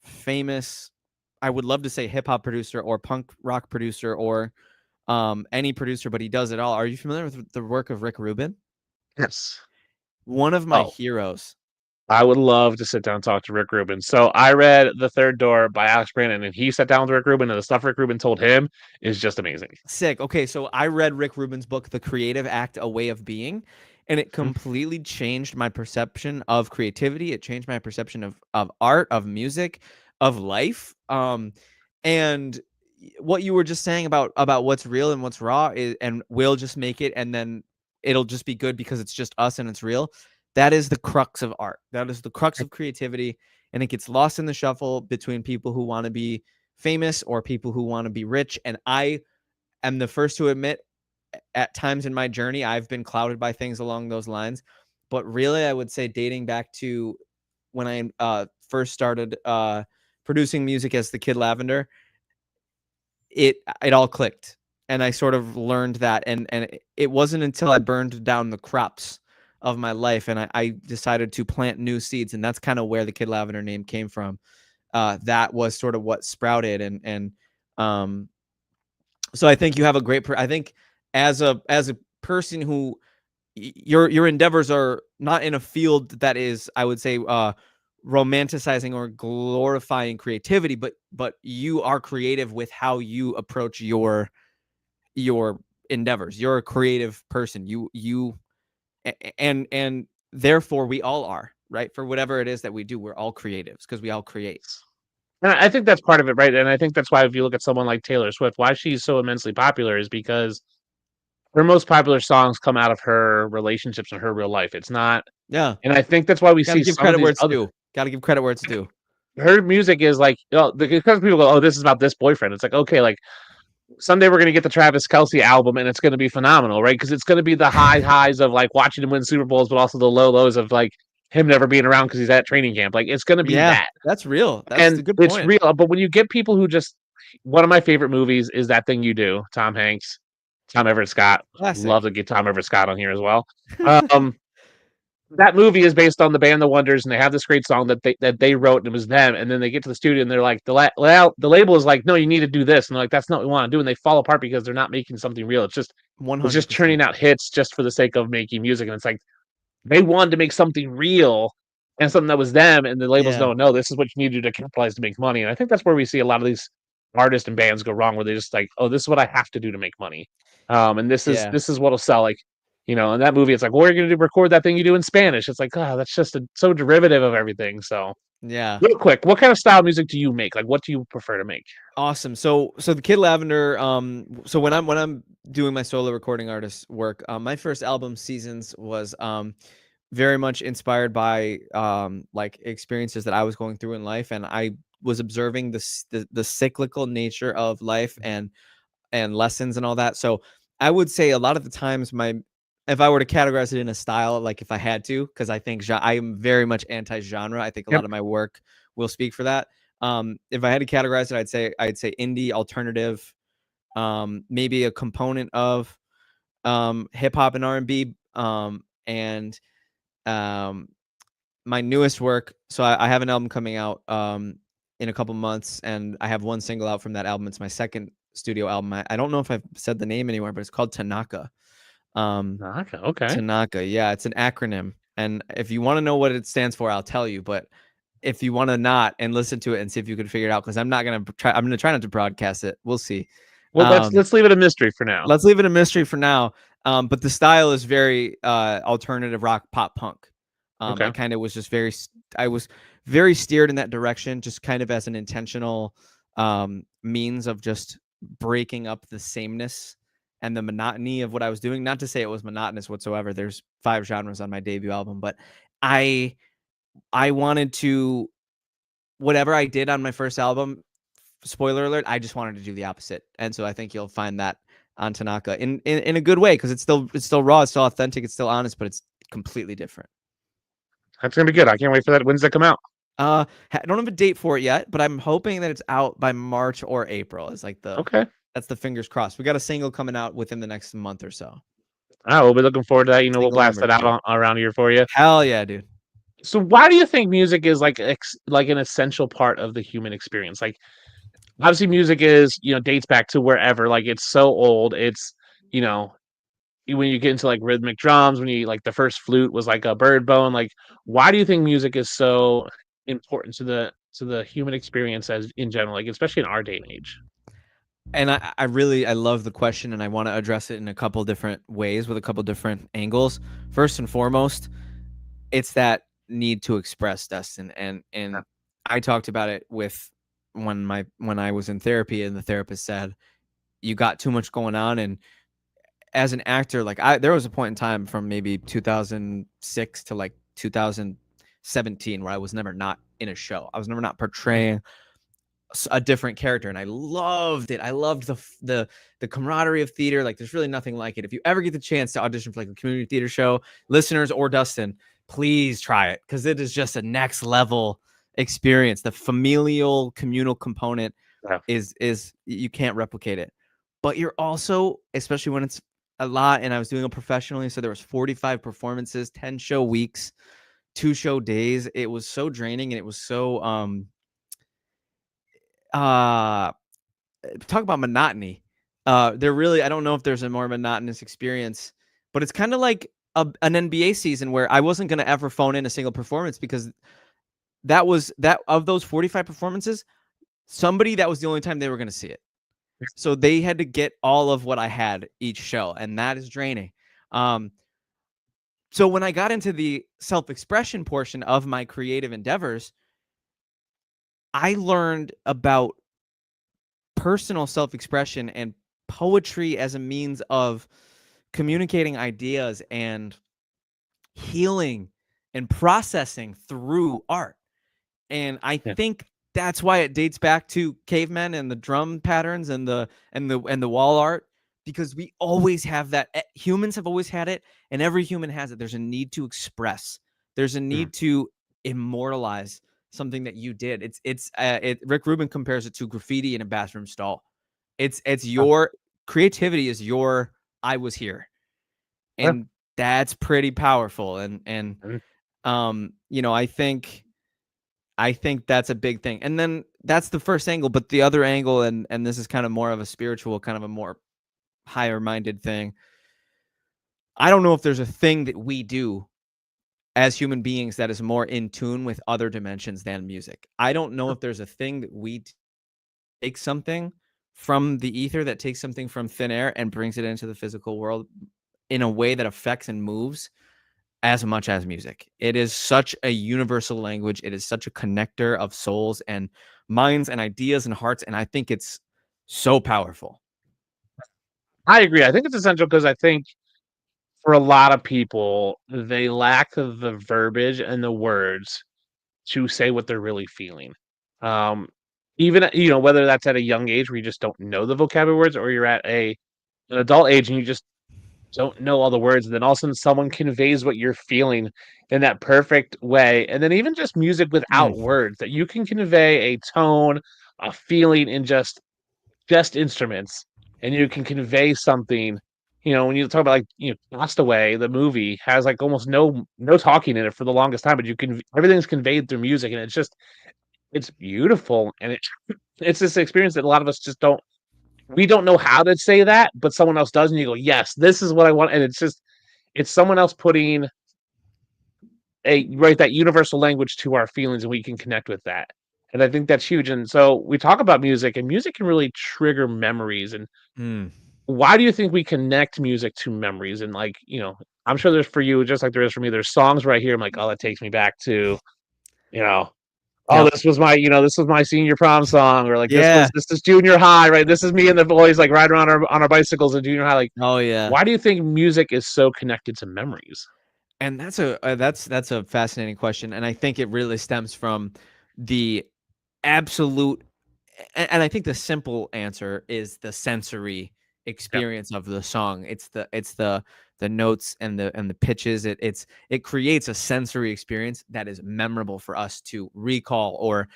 famous, I would love to say hip hop producer or punk rock producer or any producer, but he does it all. Are you familiar with the work of Rick Rubin? Yes. One of my Oh, heroes. I would love to sit down and talk to Rick Rubin. So I read The Third Door by Alex Brandon, and he sat down with Rick Rubin, and the stuff Rick Rubin told him is just amazing. Sick. Okay, so I read Rick Rubin's book, The Creative Act: A Way of Being, and it completely changed my perception of creativity. It changed my perception of art, of music, of life. And what you were just saying about what's real and what's raw is, and we'll just make it, and then it'll just be good because it's just us and it's real. That is the crux of art. That is the crux of creativity, and it gets lost in the shuffle between people who want to be famous or people who want to be rich. And I am the first to admit, at times in my journey, I've been clouded by things along those lines. But really, I would say dating back to when I first started producing music as the Kid Lavender, it all clicked, and I sort of learned that. And it wasn't until I burned down the crops of my life and I decided to plant new seeds, and that's kind of where the Kid Lavender name came from. That was sort of what sprouted, and so I think you have a great. I think as a person who your endeavors are not in a field that is, I would say, romanticizing or glorifying creativity, but you are creative with how you approach your endeavors. You're a creative person. And therefore we all are, right? For whatever it is that we do, we're all creatives because we all create. And I think that's part of it, right? And I think that's why if you look at someone like Taylor Swift, why she's so immensely popular is because her most popular songs come out of her relationships in her real life. It's not, Yeah. and I think that's why we Gotta see give some of credit these where it's other. due. Gotta give credit where it's due. Her music is like, because people go, oh, this is about this boyfriend. It's like, okay, like someday we're gonna get the Travis Kelce album and it's gonna be phenomenal, right? Because it's gonna be the highs of like watching him win Super Bowls, but also the lows of like him never being around because he's at training camp. Like it's gonna be Yeah, that. that's real. That's a And good it's point. real. But when you get people who just, one of my favorite movies is That Thing You Do, Tom Hanks, Tom Everett Scott. Classic. Love to get Tom Everett Scott on here as well. Um, that movie is based on the band The Wonders, and they have this great song that they wrote, and it was them. And then they get to the studio, and they're like, the label is like, no, you need to do this, and they're like, that's not what we want to do, and they fall apart because they're not making something real. It's just 100%. churning out hits just for the sake of making music, and it's like they wanted to make something real and something that was them, and the labels don't know this is what you need to do to capitalize to make money. And I think that's where we see a lot of these artists and bands go wrong, where they just like, oh, this is what I have to do to make money, and this is what'll sell. Like, in that movie, it's like, well, we're going to record That Thing You Do in Spanish. It's like, oh, that's just so derivative of everything. So, Yeah. real quick, what kind of style music do you make? Like, what do you prefer to make? Awesome. So the Kid Lavender, so when I'm doing my solo recording artist work, my first album, Seasons, was very much inspired by like experiences that I was going through in life, and I was observing the cyclical nature of life and lessons and all that. So I would say a lot of the times if I were to categorize it in a style, like if I had to, because I think I am very much anti-genre. I think a lot of my work will speak for that. If I had to categorize it, I'd say indie, alternative, maybe a component of hip hop and R&B, and my newest work. So I have an album coming out in a couple months, and I have one single out from that album. It's my second studio album. I don't know if I've said the name anywhere, but it's called Tanaka. Tanaka, okay. Tanaka, yeah, it's an acronym, and if you want to know what it stands for, I'll tell you. But if you want to not and listen to it and see if you can figure it out, because I'm gonna try not to broadcast it. We'll see. Well, let's leave it a mystery for now. Let's leave it a mystery for now. But the style is very alternative rock, pop punk. I kind of was just I was very steered in that direction, just kind of as an intentional means of just breaking up the sameness and the monotony of what I was doing. Not to say it was monotonous whatsoever. There's 5 genres on my debut album, but I wanted to, whatever I did on my first album, spoiler alert, I just wanted to do the opposite. And so I think you'll find that on Tanaka in a good way, because it's still raw, it's still authentic, it's still honest, but it's completely different. That's gonna be good. I can't wait for that. When's that come out? I don't have a date for it yet, but I'm hoping that it's out by March or April. It's like that's the fingers crossed. We got a single coming out within the next month or so. Oh, we'll be looking forward to that. We'll blast that out around here for you. Hell yeah, dude. So why do you think music is like an essential part of the human experience? Like, obviously music is, dates back to wherever. Like it's so old. It's, you know, when you get into like rhythmic drums, when you like the first flute was like a bird bone. Like, why do you think music is so important to the human experience as in general, like especially in our day and age? And I really I love the question, and I want to address it in a couple different ways with a couple different angles. First and foremost, it's that need to express, Dustin, and I talked about it with when I was in therapy, and the therapist said you got too much going on. And as an actor, like there was a point in time from maybe 2006 to like 2017 where I was never not in a show. I was never not portraying a different character, and I loved it. I loved the camaraderie of theater. Like there's really nothing like it. If you ever get the chance to audition for like a community theater show, listeners or Dustin, please try it, because it is just a next level experience. The familial communal component Yeah. is you can't replicate it. But you're also, especially when it's a lot, and I was doing it professionally, so there was 45 performances, 10 show weeks, 2 show days. It was so draining, and it was so uh talk about monotony. There really, I don't know if there's a more monotonous experience, but it's kind of like an NBA season where I wasn't going to ever phone in a single performance, because that of those 45 performances, somebody, that was the only time they were going to see it. So they had to get all of what I had each show, and that is draining. So when I got into the self-expression portion of my creative endeavors, I learned about personal self-expression and poetry as a means of communicating ideas and healing and processing through art. And I Yeah. think that's why it dates back to cavemen and the drum patterns and the wall art, because we always have that. Humans have always had it, and every human has it. There's a need to express. There's a need to immortalize something that you did. Rick Rubin compares it to graffiti in a bathroom stall. It's your creativity is your I was here. Yeah. And that's pretty powerful. And Mhm. I think that's a big thing. And then that's the first angle, but the other angle, and this is kind of more of a spiritual, kind of a more higher minded thing. I don't know if there's a thing that we do as human beings that is more in tune with other dimensions than music. I don't know if there's a thing that we take something from the ether, that takes something from thin air and brings it into the physical world in a way that affects and moves as much as music. It is such a universal language. It is such a connector of souls and minds and ideas and hearts. And I think it's so powerful. I agree. I think it's essential because I think for a lot of people, they lack the verbiage and the words to say what they're really feeling. Um, even whether that's at a young age where you just don't know the vocabulary words, or you're at an adult age and you just don't know all the words, and then all of a sudden someone conveys what you're feeling in that perfect way. And then even just music without words, that you can convey a tone, a feeling in just instruments, and you can convey something. When you talk about like Castaway, the movie has like almost no talking in it for the longest time, but everything's conveyed through music, and it's beautiful, and it's this experience that a lot of us just don't. We don't know how to say that, but someone else does, and you go, "Yes, this is what I want," and it's someone else putting that universal language to our feelings, and we can connect with that. And I think that's huge. And so we talk about music, and music can really trigger memories. And why do you think we connect music to memories? And like, I'm sure there's for you, just like there is for me, there's songs right here. I'm like, oh, that takes me back to, you know, oh, Yep. this was my senior prom song, or like Yeah. this is junior high, right? This is me and the boys like riding around on our bicycles in junior high. Like, Oh yeah. why do you think music is so connected to memories? And that's a fascinating question, and I think it really stems from the absolute, and I think the simple answer is the sensory Yeah. experience of the song. It's the notes and the pitches. It creates a sensory experience that is memorable for us to recall, or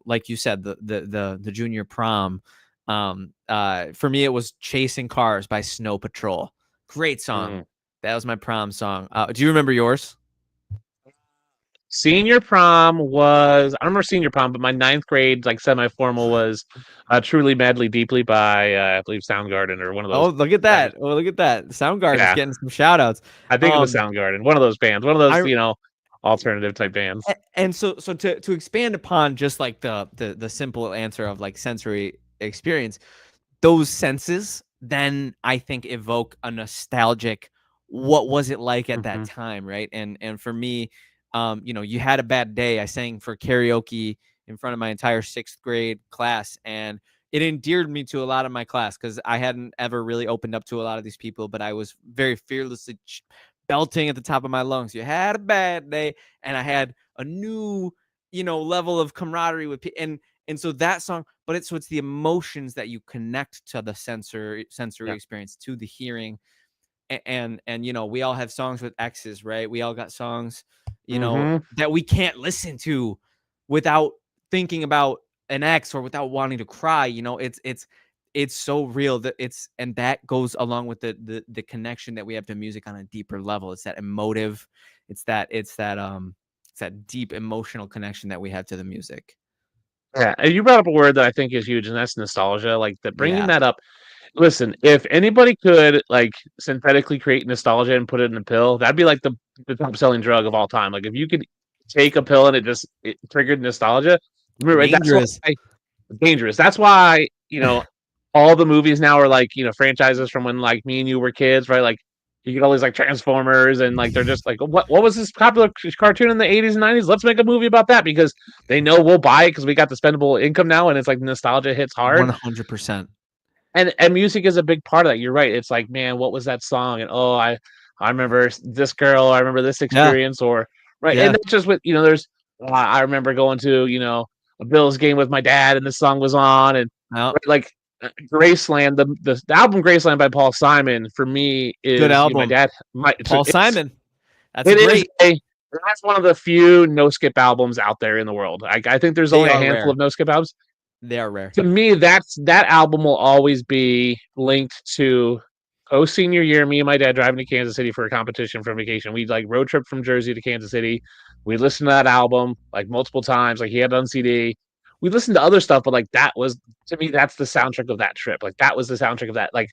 like you said, the junior prom. For me, it was "Chasing Cars" by Snow Patrol. Great song. Mhm. That was my prom song. Do you remember yours? Senior prom was, I don't remember senior prom, but my ninth grade like semi-formal was Truly Madly Deeply by I believe Soundgarden or one of Oh, those. look at that. Oh, look at that. Soundgarden's Yeah, getting some shout outs. I think it was Soundgarden, one of those bands, one of those I alternative type bands. and so to expand upon just like the simple answer of like sensory experience, those senses then I think evoke a nostalgic what was it like at that Hmm. time, right? And for me, you had a bad day. I sang for karaoke in front of my entire sixth grade class, and it endeared me to a lot of my class because I hadn't ever really opened up to a lot of these people, but I was very fearlessly belting at the top of my lungs. You had a bad day, and I had a new, level of camaraderie with people, and so that song, but it's the emotions that you connect to the sensory Yeah. experience, to the hearing, and we all have songs with exes, right? We all got songs, Hmm. that we can't listen to without thinking about an ex or without wanting to cry. It's so real that and that goes along with the connection that we have to music on a deeper level. It's that emotive, it's that deep emotional connection that we have to the music. Yeah, and you brought up a word that I think is huge, and that's nostalgia. Like that, bringing Yeah. that up. Listen, if anybody could like synthetically create nostalgia and put it in a pill, that'd be like the top selling drug of all time. Like if you could take a pill and it triggered nostalgia, remember that's Dangerous. why dangerous. That's why all the movies now are like franchises from when like me and you were kids, right? Like you get all these like Transformers and like they're just like what was this popular cartoon in the 80s and 90s? Let's make a movie about that because they know we'll buy it because we got the spendable income now and it's like nostalgia hits hard. 100%. And music is a big part of that. You're right. It's like, man, what was that song? And oh, I remember this girl. I remember this Yeah. experience. Or right, and Yeah. that's just with there's. I remember going to a Bills game with my dad, and this song was on, and No. right, like Graceland, the album Graceland by Paul Simon for me Good is my album. dad. Paul Simon. That's It is great. that's one of the few no skip albums out there in the world. I think there's They only a are handful rare. of no skip albums They are rare. to me. That album will always be linked to post senior year. Me and my dad driving to Kansas City for a competition for vacation. We like road trip from Jersey to Kansas City. We listened to that album like multiple times. Like he had it on CD. We listened to other stuff, but like that was to me that's the soundtrack of that trip. Like that was the soundtrack of that. Like,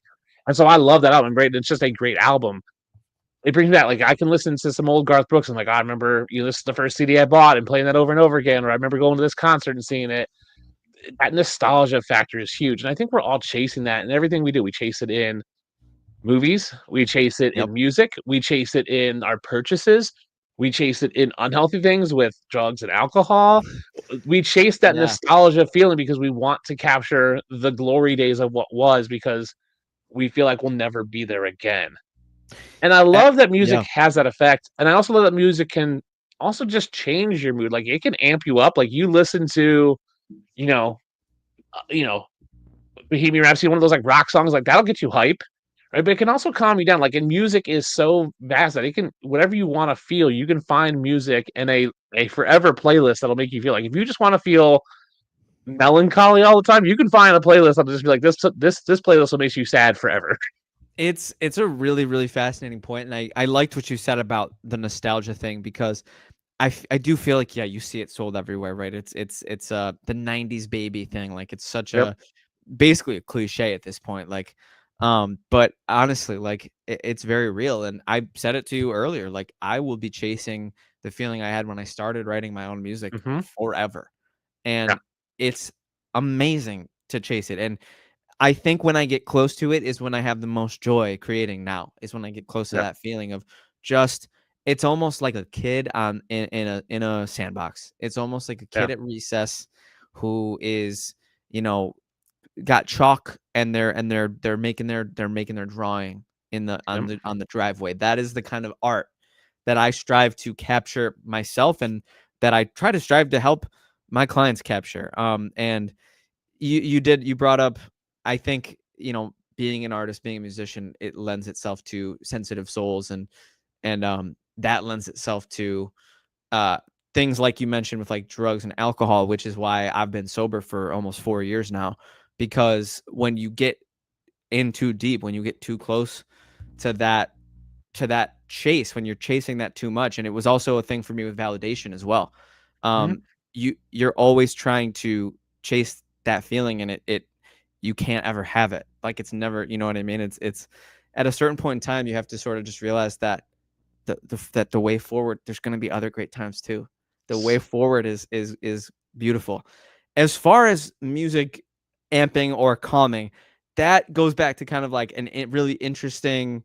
and so I love that album. Great, it's just a great album. It brings me back. Like I can listen to some old Garth Brooks and like I remember this is the first CD I bought and playing that over and over again. Or I remember going to this concert and seeing it. That nostalgia factor is huge. And I think we're all chasing that in everything we do. We chase it in movies, we chase it Yep. in music, we chase it in our purchases, we chase it in unhealthy things with drugs and alcohol. We chase that Yeah. nostalgia feeling because we want to capture the glory days of what was because we feel like we'll never be there again. And I love that music Yeah. has that effect. And I also love that music can also just change your mood. Like it can amp you up. Like you listen to, you know, you know, Bohemian Rhapsody, one of those like rock songs, like that'll get you hype, right? But it can also calm you down. Like, and music is so vast that it can whatever you want to feel, you can find music in a forever playlist that'll make you feel like if you just want to feel melancholy all the time, you can find a playlist that'll just be like this playlist will make you sad forever. It's a really, really fascinating point, and I liked what you said about the nostalgia thing because I do feel like you see it sold everywhere, right? It's the 90s baby thing. Like it's such Yep. a basically a cliche at this point. Like but honestly, like it's very real, and I said it to you earlier. Like I will be chasing the feeling I had when I started writing my own music Mm-hmm. forever, Yeah. and it's amazing to chase it. And I think when I get close to it is when I have the most joy creating now, is when I get close to Yeah. that feeling of just it's almost like a kid on in a sandbox. It's almost like a Yeah. kid at recess who is, you know, got chalk and they're making their drawing in the Yep. on the driveway. That is the kind of art that I strive to capture myself and that I try to strive to help my clients capture. And you brought up, I think, being an artist, being a musician, it lends itself to sensitive souls, and that lends itself to uh things like you mentioned with like drugs and alcohol, which is why I've been sober for almost 4 years now, because when you get in too deep, when you get too close to that to that chase when you're chasing that too much. And it was also a thing for me with validation as well. Mhm. You're always trying to chase that feeling, and it you can't ever have it. Like, it's never, you know what I mean? It's at a certain point in time, you have to sort of just realize that that the way forward, there's going to be other great times too. The way forward is beautiful. As far as music amping or calming, that goes back to kind of like really interesting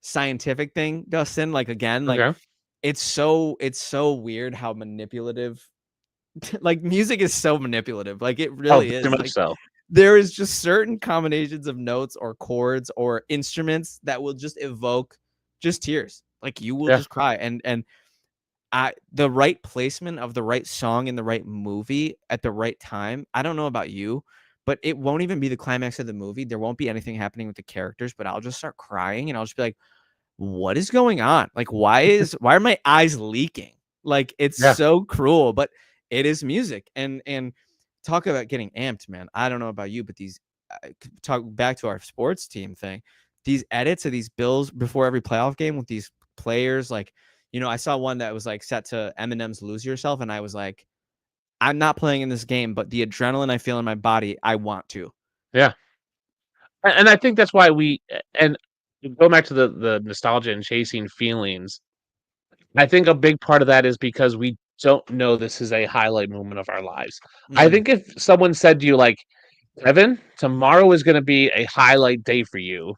scientific thing, Dustin. Like, again, like, Okay. it's so weird how manipulative like, music is so manipulative. Like, it Oh, really very is. much Like, so. there is just certain combinations of notes or chords or instruments that will just evoke just tears. Like, you will Yeah. just cry. And the right placement of the right song in the right movie at the right time. I don't know about you, but it won't even be the climax of the movie. There won't be anything happening with the characters, but I'll just start crying and I'll just be like, what is going on? Like, why are my eyes leaking? Like, it's Yeah. so cruel, but it is music. And talk about getting amped, man. I don't know about you, but these talk back to our sports team thing. These edits of these bills before every playoff game with these players, like, I saw one that was like set to Eminem's "Lose Yourself," and I was like, I'm not playing in this game, but the adrenaline I feel in my body, I want to. Yeah. And I think that's why and go back to the nostalgia and chasing feelings. I think a big part of that is because we don't know this is a highlight moment of our lives. I Mm, think if someone said to you, like, Evan, tomorrow is going to be a highlight day for you,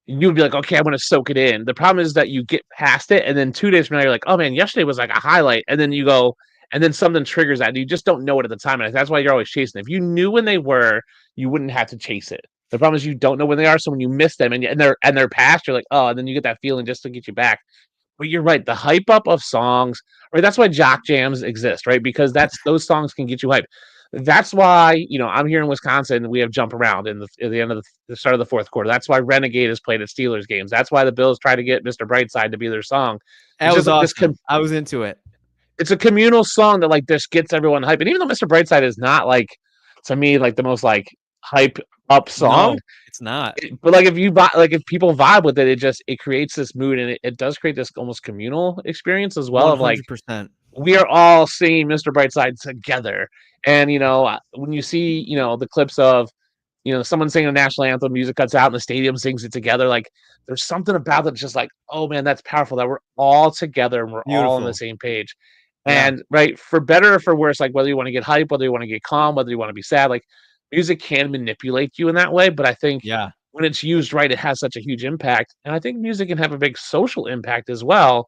you'd be like, okay, I'm going to soak it in. The problem is that you get past it, and then 2 days from now, you're like, oh man, yesterday was like a highlight. And then you go, and then something triggers that, and you just don't know it at the time. And that's why you're always chasing. If you knew when they were, you wouldn't have to chase it. The problem is you don't know when they are. So when you miss them and they're past, you're like, oh, and then you get that feeling just to get you back. But you're right, the hype up of songs, right? That's why jock jams exist, right? Because those songs can get you hyped. That's why, I'm here in Wisconsin. We have Jump Around at the end of the start of the fourth quarter. That's why Renegade is played at Steelers games. That's why the Bills try to get Mr. Brightside to be their song. that It's just was like awesome. I was into it. it's a communal song that like just gets everyone hype. And even though Mr. Brightside is not like, to me, like the most like hype up song, No, it's not. but like if people vibe with it, it creates this mood, and it does create this almost communal experience as well of like 100%. we are all singing Mr. Brightside together. And when you see the clips of someone singing a national anthem, music cuts out, and the stadium sings it together, like there's something about it just like, oh man, that's powerful that we're all together and we're all on the Beautiful. same page. Yeah. And right, for better or for worse, like whether you want to get hype, whether you want to get calm, whether you want to be sad, like music can manipulate you in that way. But I think Yeah. when it's used right, it has such a huge impact. And I think music can have a big social impact as well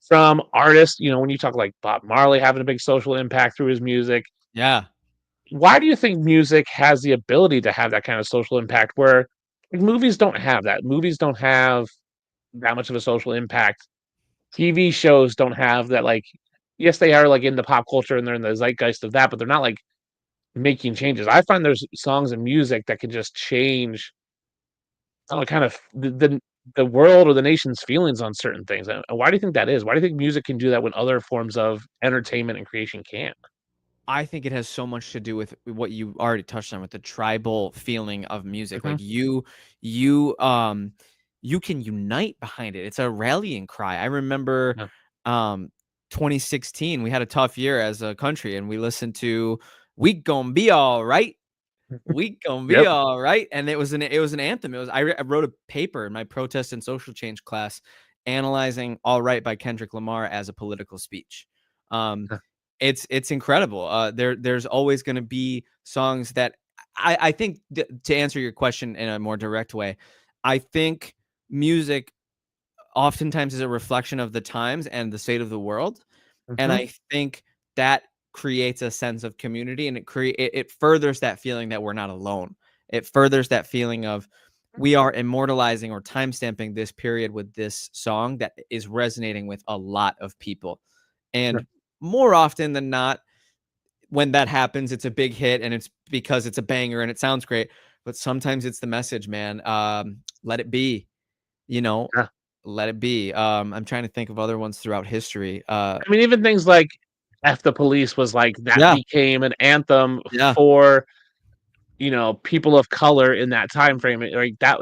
from artists. When you talk like Bob Marley having a big social impact through his music, Yeah. why do you think music has the ability to have that kind of social impact where like, movies don't have that? Movies don't have that much of a social impact. TV shows don't have that. Like, yes, they are like in the pop culture and they're in the zeitgeist of that, but they're not like making changes. I find there's songs and music that can just change kind of the world or the nation's feelings on certain things. And why do you think that is? Why do you think music can do that when other forms of entertainment and creation can't? I think it has so much to do with what you already touched on with the tribal feeling of music. Mhm. Like, you can unite behind it. It's a rallying cry. I remember Yeah. 2016, we had a tough year as a country, and we listened to "We Gonna Be All Right." We gonna be Yep. all right. And it was an anthem. I wrote a paper in my protest and social change class analyzing "All Right" by Kendrick Lamar as a political speech. Um, it's incredible. There's always going to be songs that I think to answer your question in a more direct way, I think music oftentimes is a reflection of the times and the state of the world. And Mhm. I think that creates a sense of community, and it furthers that feeling that we're not alone. It furthers that feeling of we are immortalizing or time stamping this period with this song that is resonating with a lot of people. Sure. And more often than not, when that happens, it's a big hit and it's because it's a banger and it sounds great. But sometimes it's the message, man. Let it be, you know, Yeah. let it be. I'm trying to think of other ones throughout history. I mean, even things like "F the Police" was like that Yeah, became an anthem yeah, for people of color in that time frame. Like that,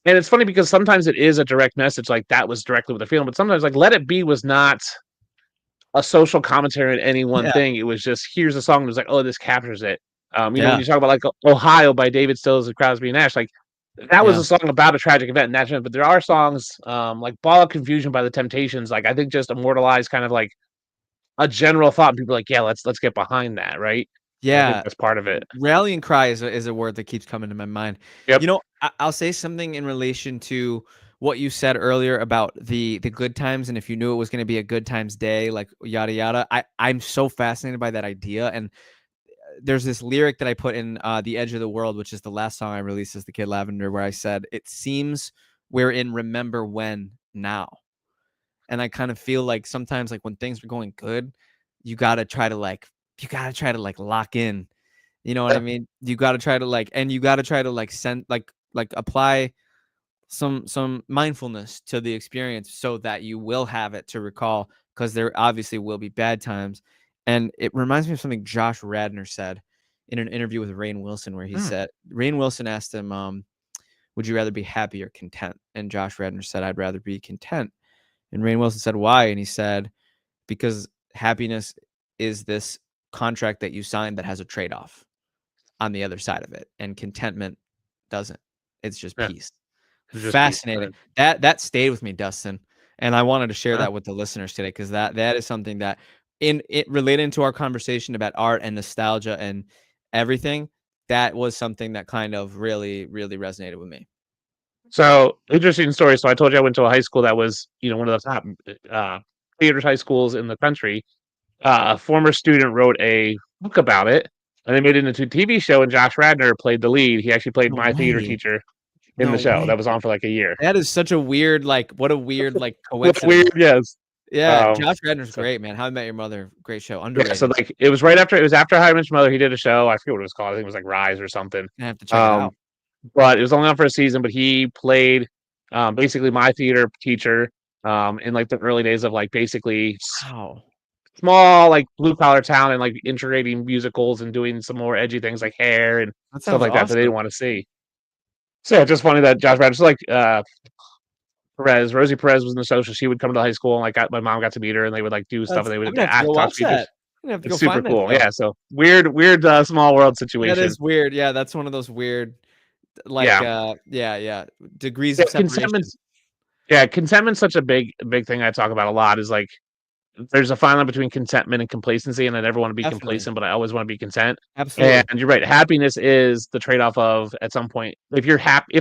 And it's funny because sometimes it is a direct message, like that was directly what they're feeling, but sometimes like Let It Be was not a social commentary on any one Yeah. thing. It was just here's a song that was like, oh, this captures it. When Yeah. you talk about like Ohio by David Stills and Crosby and Nash, like that was Yeah. a song about a tragic event, and that's but there are songs like Ball of Confusion by the Temptations, like I think just immortalized kind of like a general thought, and people are like, yeah, let's get behind that, right? And I think Yeah. that's part of it. Rallying cry is a word that keeps coming to my mind. Yep. You know, I'll say something in relation to what you said earlier about the good times, and if you knew it was going to be a good times day, like yada yada. I'm so fascinated by that idea, and there's this lyric that I put in The Edge of the World, which is the last song I released as the Kid Lavender, where I said, "It seems we're in remember when now." And I kind of feel like sometimes like when things are going good, you gotta try to like lock in. You know what I mean? You gotta try to like, and you gotta try to like send like apply some mindfulness to the experience so that you will have it to recall, because there obviously will be bad times. And it reminds me of something Josh Radnor said in an interview with Rainn Wilson, where he said, Rainn Wilson asked him, would you rather be happy or content? And Josh Radnor said, I'd rather be content. And Rainn Wilson said, why? And he said, because happiness is this contract that you signed that has a trade-off on the other side of it, and contentment doesn't. It's just Yeah. peace. It's just peace, Fascinating. right? That stayed with me, Dustin, and I wanted to share Uh, that with the listeners today, because that is something that in it related to our conversation about art and nostalgia and everything. That was something that kind of really resonated with me. So interesting story. So I told you I went to a high school that was, one of the top uh, theater high schools in the country. A former student wrote a book about it, and they made it into a TV show. And Josh Radnor played the lead. He actually played No my theater way. teacher in the No show. way. That was on for like a year. That is such a weird, like, what a weird, like, What coincidence. weird, yes. Yeah, Josh Radnor's So great, man. How I Met Your Mother, great show, yeah, so underrated. like it was right after How I Met Your Mother. He did a show. I forget what it was called. I think it was like Rise or something. I have to check it Um, out. but it was only on for a season. But he played basically my theater teacher in like the early days of like basically Wow. small like blue collar town and like integrating musicals and doing some more edgy things like Hair and That stuff sounds like that they awesome. didn't want to see. So yeah, just funny that Josh Radford, like Rosie Perez was in the show, so she would come to high school and like my mom got to meet her and they would like do stuff That's and they I'm would gonna have to act go talk watch speeches. that. I'm gonna have to It's go super find that cool. show. Yeah, so weird small world That situation. is weird. Yeah, that's one of those weird, like, Yeah. yeah, degrees Yeah, of separation. contentment's such a big thing I talk about a lot is like there's a fine line between contentment and complacency, and I never want to be Definitely. complacent, but I always want to be content. And Absolutely. you're right, happiness is the trade-off of at some point. If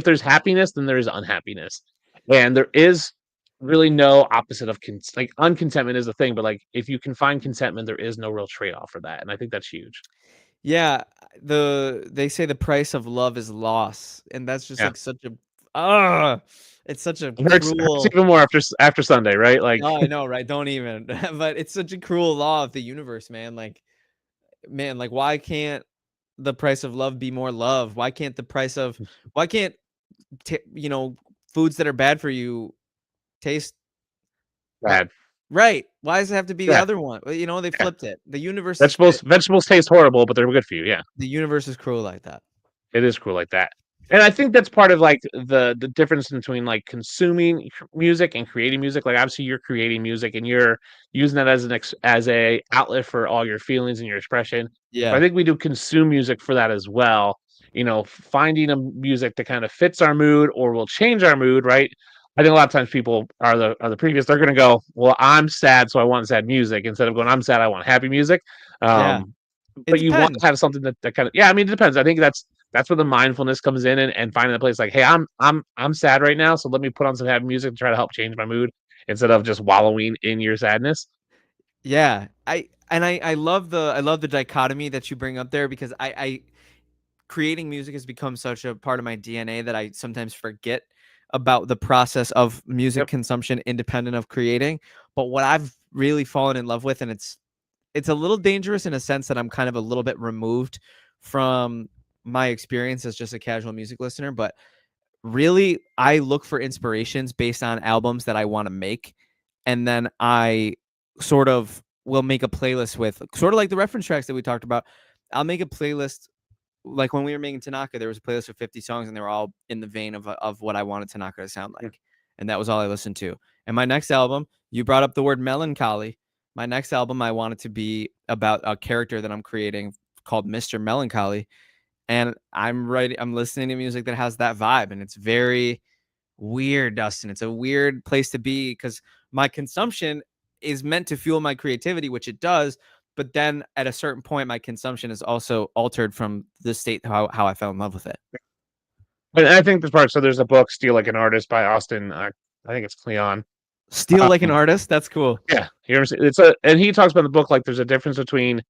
there's happiness, then there is unhappiness, and there is really no opposite of like uncontentment is the thing, but like if you can find contentment, there is no real trade-off for that, and I think that's huge. Yeah, they say the price of love is loss, and that's just Yeah, like such a ah, it's such a it hurts cruel. even more after Sunday, right? Like, No, I know, right? Don't even. But it's such a cruel law of the universe, man. Like, man, like, why can't the price of love be more love? Why can't you know, foods that are bad for you taste what bad. right? Why does it have to be the Yeah, other one? Well, you know, they yeah. flipped it. Vegetables taste horrible, but they're good for you. Yeah. The universe is cruel like that. It is cool like that. And I think that's part of like the difference between like consuming music and creating music. Like obviously you're creating music and you're using that as as a outlet for all your feelings and your expression. But I Yeah. think we do consume music for that as well. Finding a music that kind of fits our mood or will change our mood, right? I think a lot of times people are the previous. They're going to go, well, I'm sad, so I want sad music instead of going, I'm sad, I want happy music. Yeah. Um, It but you want to depends. have something that kind of yeah. I mean, it depends. I think that's where the mindfulness comes in and finding a place like, hey, I'm sad right now, so let me put on some happy music to try to help change my mood instead of just wallowing in your sadness. Yeah. I love the dichotomy that you bring up there, because I creating music has become such a part of my DNA that I sometimes forget about the process of music Yep. consumption independent of creating. But what I've really fallen in love with, and it's a little dangerous in a sense that I'm kind of a little bit removed from my experience as just a casual music listener, but really I look for inspirations based on albums that I want to make, and then I sort of will make a playlist with sort of like the reference tracks that we talked about. I'll make a playlist like when we were making Tanaka, there was a playlist of 50 songs, and they were all in the vein of what I wanted Tanaka to sound like, and that was all I listened to. And my next album, you brought up the word melancholy. My next album, I want it to be about a character that I'm creating called Mr. Melancholy, and I'm listening to music that has that vibe, and it's very weird, Dustin. It's a weird place to be because my consumption is meant to fuel my creativity, which it does. But then at a certain point, my consumption is also altered from the state how I fell in love with it. But I think there's a book, Steal Like an Artist by Austin. I think it's Cleon. Steal Like an Artist. That's cool. Yeah. And he talks about the book, like there's a difference between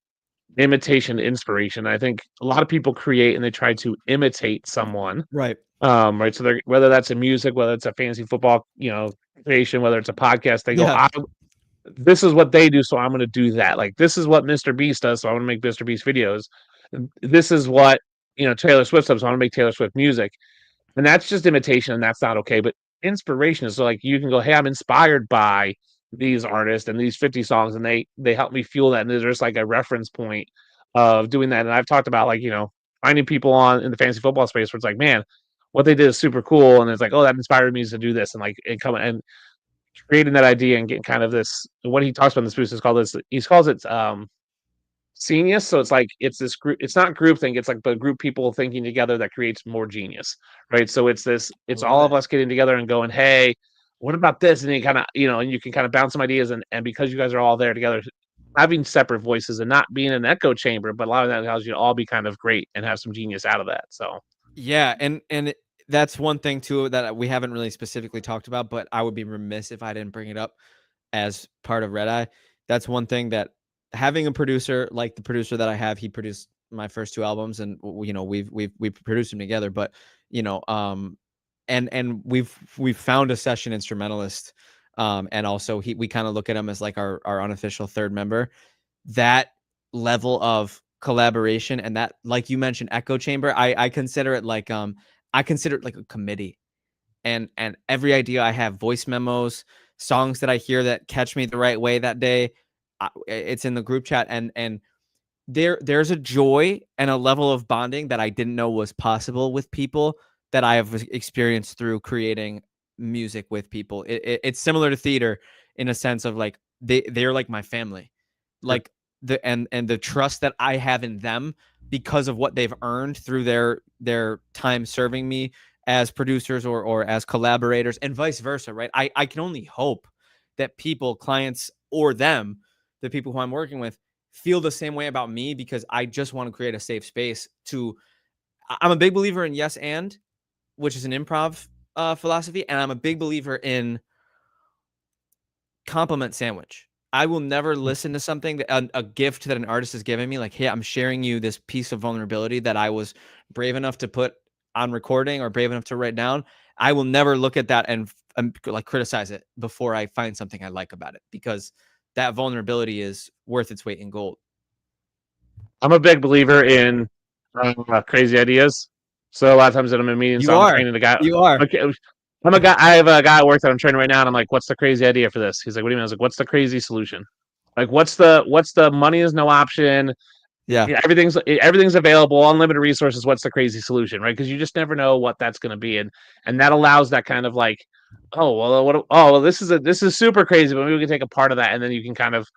imitation and inspiration. I think a lot of people create and they try to imitate someone. Right. Right. So whether that's in music, whether it's a fantasy football, creation, whether it's a podcast, they go, this is what they do, so I'm going to do that. Like, this is what Mr. Beast does, so I want to make Mr. Beast videos. This is what, Taylor Swift does, so I want to make Taylor Swift music. And that's just imitation, and that's not okay. But inspiration is like, you can go, hey, I'm inspired by these artists and these 50 songs, and they help me fuel that. And there's like a reference point of doing that. And I've talked about, like, finding people in the fantasy football space where it's like, man, what they did is super cool. And it's like, oh, that inspired me to do this. And like, creating that idea and getting kind of this, what he talks about in this boost is called this, he calls it genius. So it's like, it's this group, it's not group think, it's like the group people thinking together that creates more genius, right? So it's all of us getting together and going, hey, what about this? And you kind of, and you can kind of bounce some ideas, and because you guys are all there together, having separate voices and not being an echo chamber, but allowing that allows you to all be kind of great and have some genius out of that. So yeah, and that's one thing too that we haven't really specifically talked about, but I would be remiss if I didn't bring it up as part of Red Eye. That's one thing that having a producer like the producer that I have, he produced my first 2 albums, and we've produced them together. But and we've found a session instrumentalist, and also we kind of look at him as like our unofficial third member. That level of collaboration and that, like you mentioned, echo chamber, I consider it like I consider it like a committee, and every idea I have, voice memos, songs that I hear that catch me the right way that day, it's in the group chat, and there's a joy and a level of bonding that I didn't know was possible with people that I have experienced through creating music with people. It's similar to theater in a sense of like they're like my family, like the trust that I have in them because of what they've earned through their time serving me as producers or as collaborators, and vice versa, right? I can only hope that people, clients, or them, the people who I'm working with, feel the same way about me, because I just want to create a safe space I'm a big believer in yes and, which is an improv philosophy, and I'm a big believer in compliment sandwich. I will never listen to something a gift that an artist has given me, like, hey, I'm sharing you this piece of vulnerability that I was brave enough to put on recording or brave enough to write down. I will never look at that and like criticize it before I find something I like about it, because that vulnerability is worth its weight in gold. I'm a big believer in crazy ideas. So a lot of times that I'm in meetings, I'm training a guy. You are. Okay, I have a guy at work that I'm training right now, and I'm like, "What's the crazy idea for this?" He's like, "What do you mean?" I was like, "What's the crazy solution? Like, what's the money is no option? Yeah, everything's available, unlimited resources. What's the crazy solution, right? Because you just never know what that's going to be, and that allows that kind of like, this is super crazy, but maybe we can take a part of that, and then you can kind of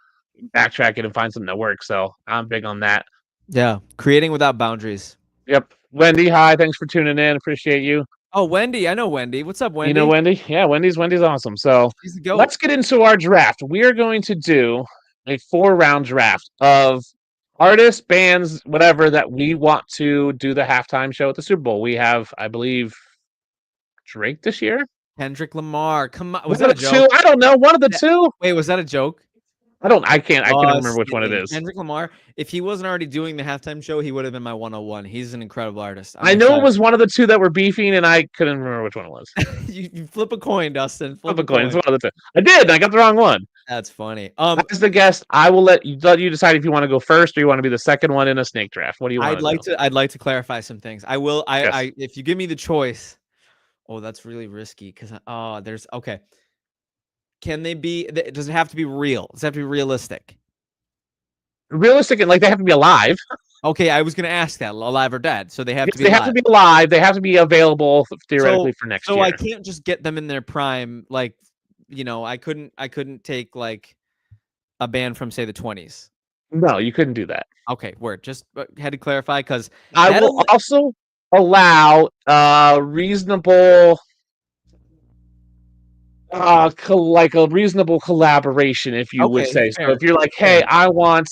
backtrack it and find something that works. So I'm big on that. Yeah, creating without boundaries. Yep. Wendy, hi. Thanks for tuning in. Appreciate you. Oh, Wendy. I know Wendy. What's up, Wendy? You know Wendy? Yeah, Wendy's awesome. So let's get into our draft. We are going to do a 4-round draft of artists, bands, whatever that we want to do the halftime show at the Super Bowl. We have, I believe, Drake this year. Kendrick Lamar. Come on. Was that a joke? I don't know. One of the two. Wait, was that a joke? I can't remember which one it is. Kendrick Lamar. If he wasn't already doing the halftime show, he would have been my 101. He's an incredible artist. I know it was one of the two that were beefing, and I couldn't remember which one it was. you flip a coin, Dustin. Flip a coin. It's one of the two. I did. I got the wrong one. That's funny. As the guest, I will let you decide if you want to go first or you want to be the second one in a snake draft. What do you want? I'd like to clarify some things. I will. Yes. If you give me the choice. Oh, that's really risky because there's okay. Can they be? Does it have to be real? Does it have to be realistic? Realistic and like they have to be alive. Okay, I was going to ask that, alive or dead. So they have Yes, to be they alive. have to be alive. They have to be available theoretically for next So year. I can't just get them in their prime. Like, I couldn't take like a band from say the 20s. No, you couldn't do that. Okay, word. Just had to clarify because I will also allow reasonable like a reasonable collaboration, if you would Okay, say. So fair, if you're like, fair. hey, I want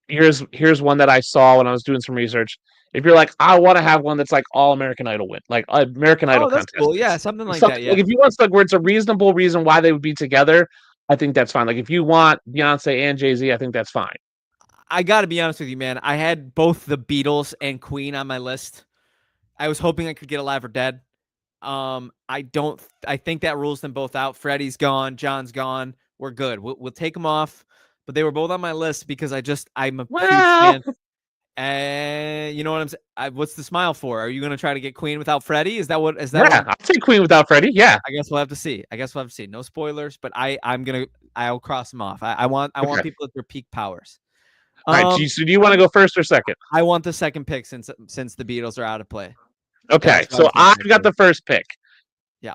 here's one that I saw when I was doing some research. If you're like, I want to have one that's like all American Idol win, like American Idol Oh, that's cool. Yeah, contestants. something like that. Something Yeah. like if you want something where it's a reasonable reason why they would be together, I think that's fine. Like if you want Beyonce and Jay-Z, I think that's fine. I got to be honest with you, man. I had both the Beatles and Queen on my list. I was hoping I could get Alive or Dead. I think that rules them both out. Freddie's gone, John's gone. We're good. We'll take them off. But they were both on my list because I'm a huge Well, fan. And you know what I'm saying? What's the smile for? Are you going to try to get Queen without Freddie? Is that what? yeah, I'll take Queen without Freddie. Yeah. I guess we'll have to see. No spoilers, but I'll cross them off. I want Okay. people at their peak powers. All right. So do you want to go first or second? I want the second pick since the Beatles are out of play. Okay. So I got the first pick. Yeah.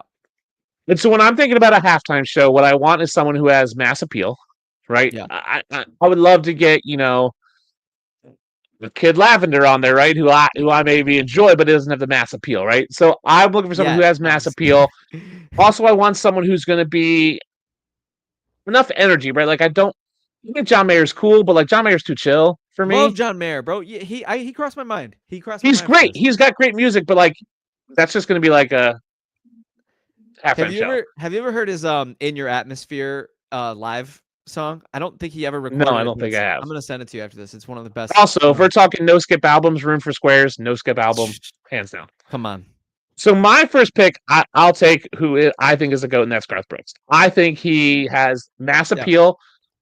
And so when I'm thinking about a halftime show, what I want is someone who has mass appeal, right? Yeah. I would love to get, the Kid Lavender on there, right? Who I maybe enjoy, but it doesn't have the mass appeal, right? So I'm looking for someone who has mass appeal. Also, I want someone who's going to be enough energy, right? Like I think John Mayer's cool, but like John Mayer's too chill for me. Love John Mayer, bro. He crossed my mind. He's great. He's got great music, but like that's just going to be like a halftime show. Have you ever heard his In Your Atmosphere live song? I don't think he ever recorded. No, I don't think I have. I'm gonna send it to you after this. It's one of the best. Also, if we're talking no skip albums, Room for Squares, no skip album, hands down. Come on. So my first pick, I'll take who I think is a GOAT, and that's Garth Brooks. I think he has mass appeal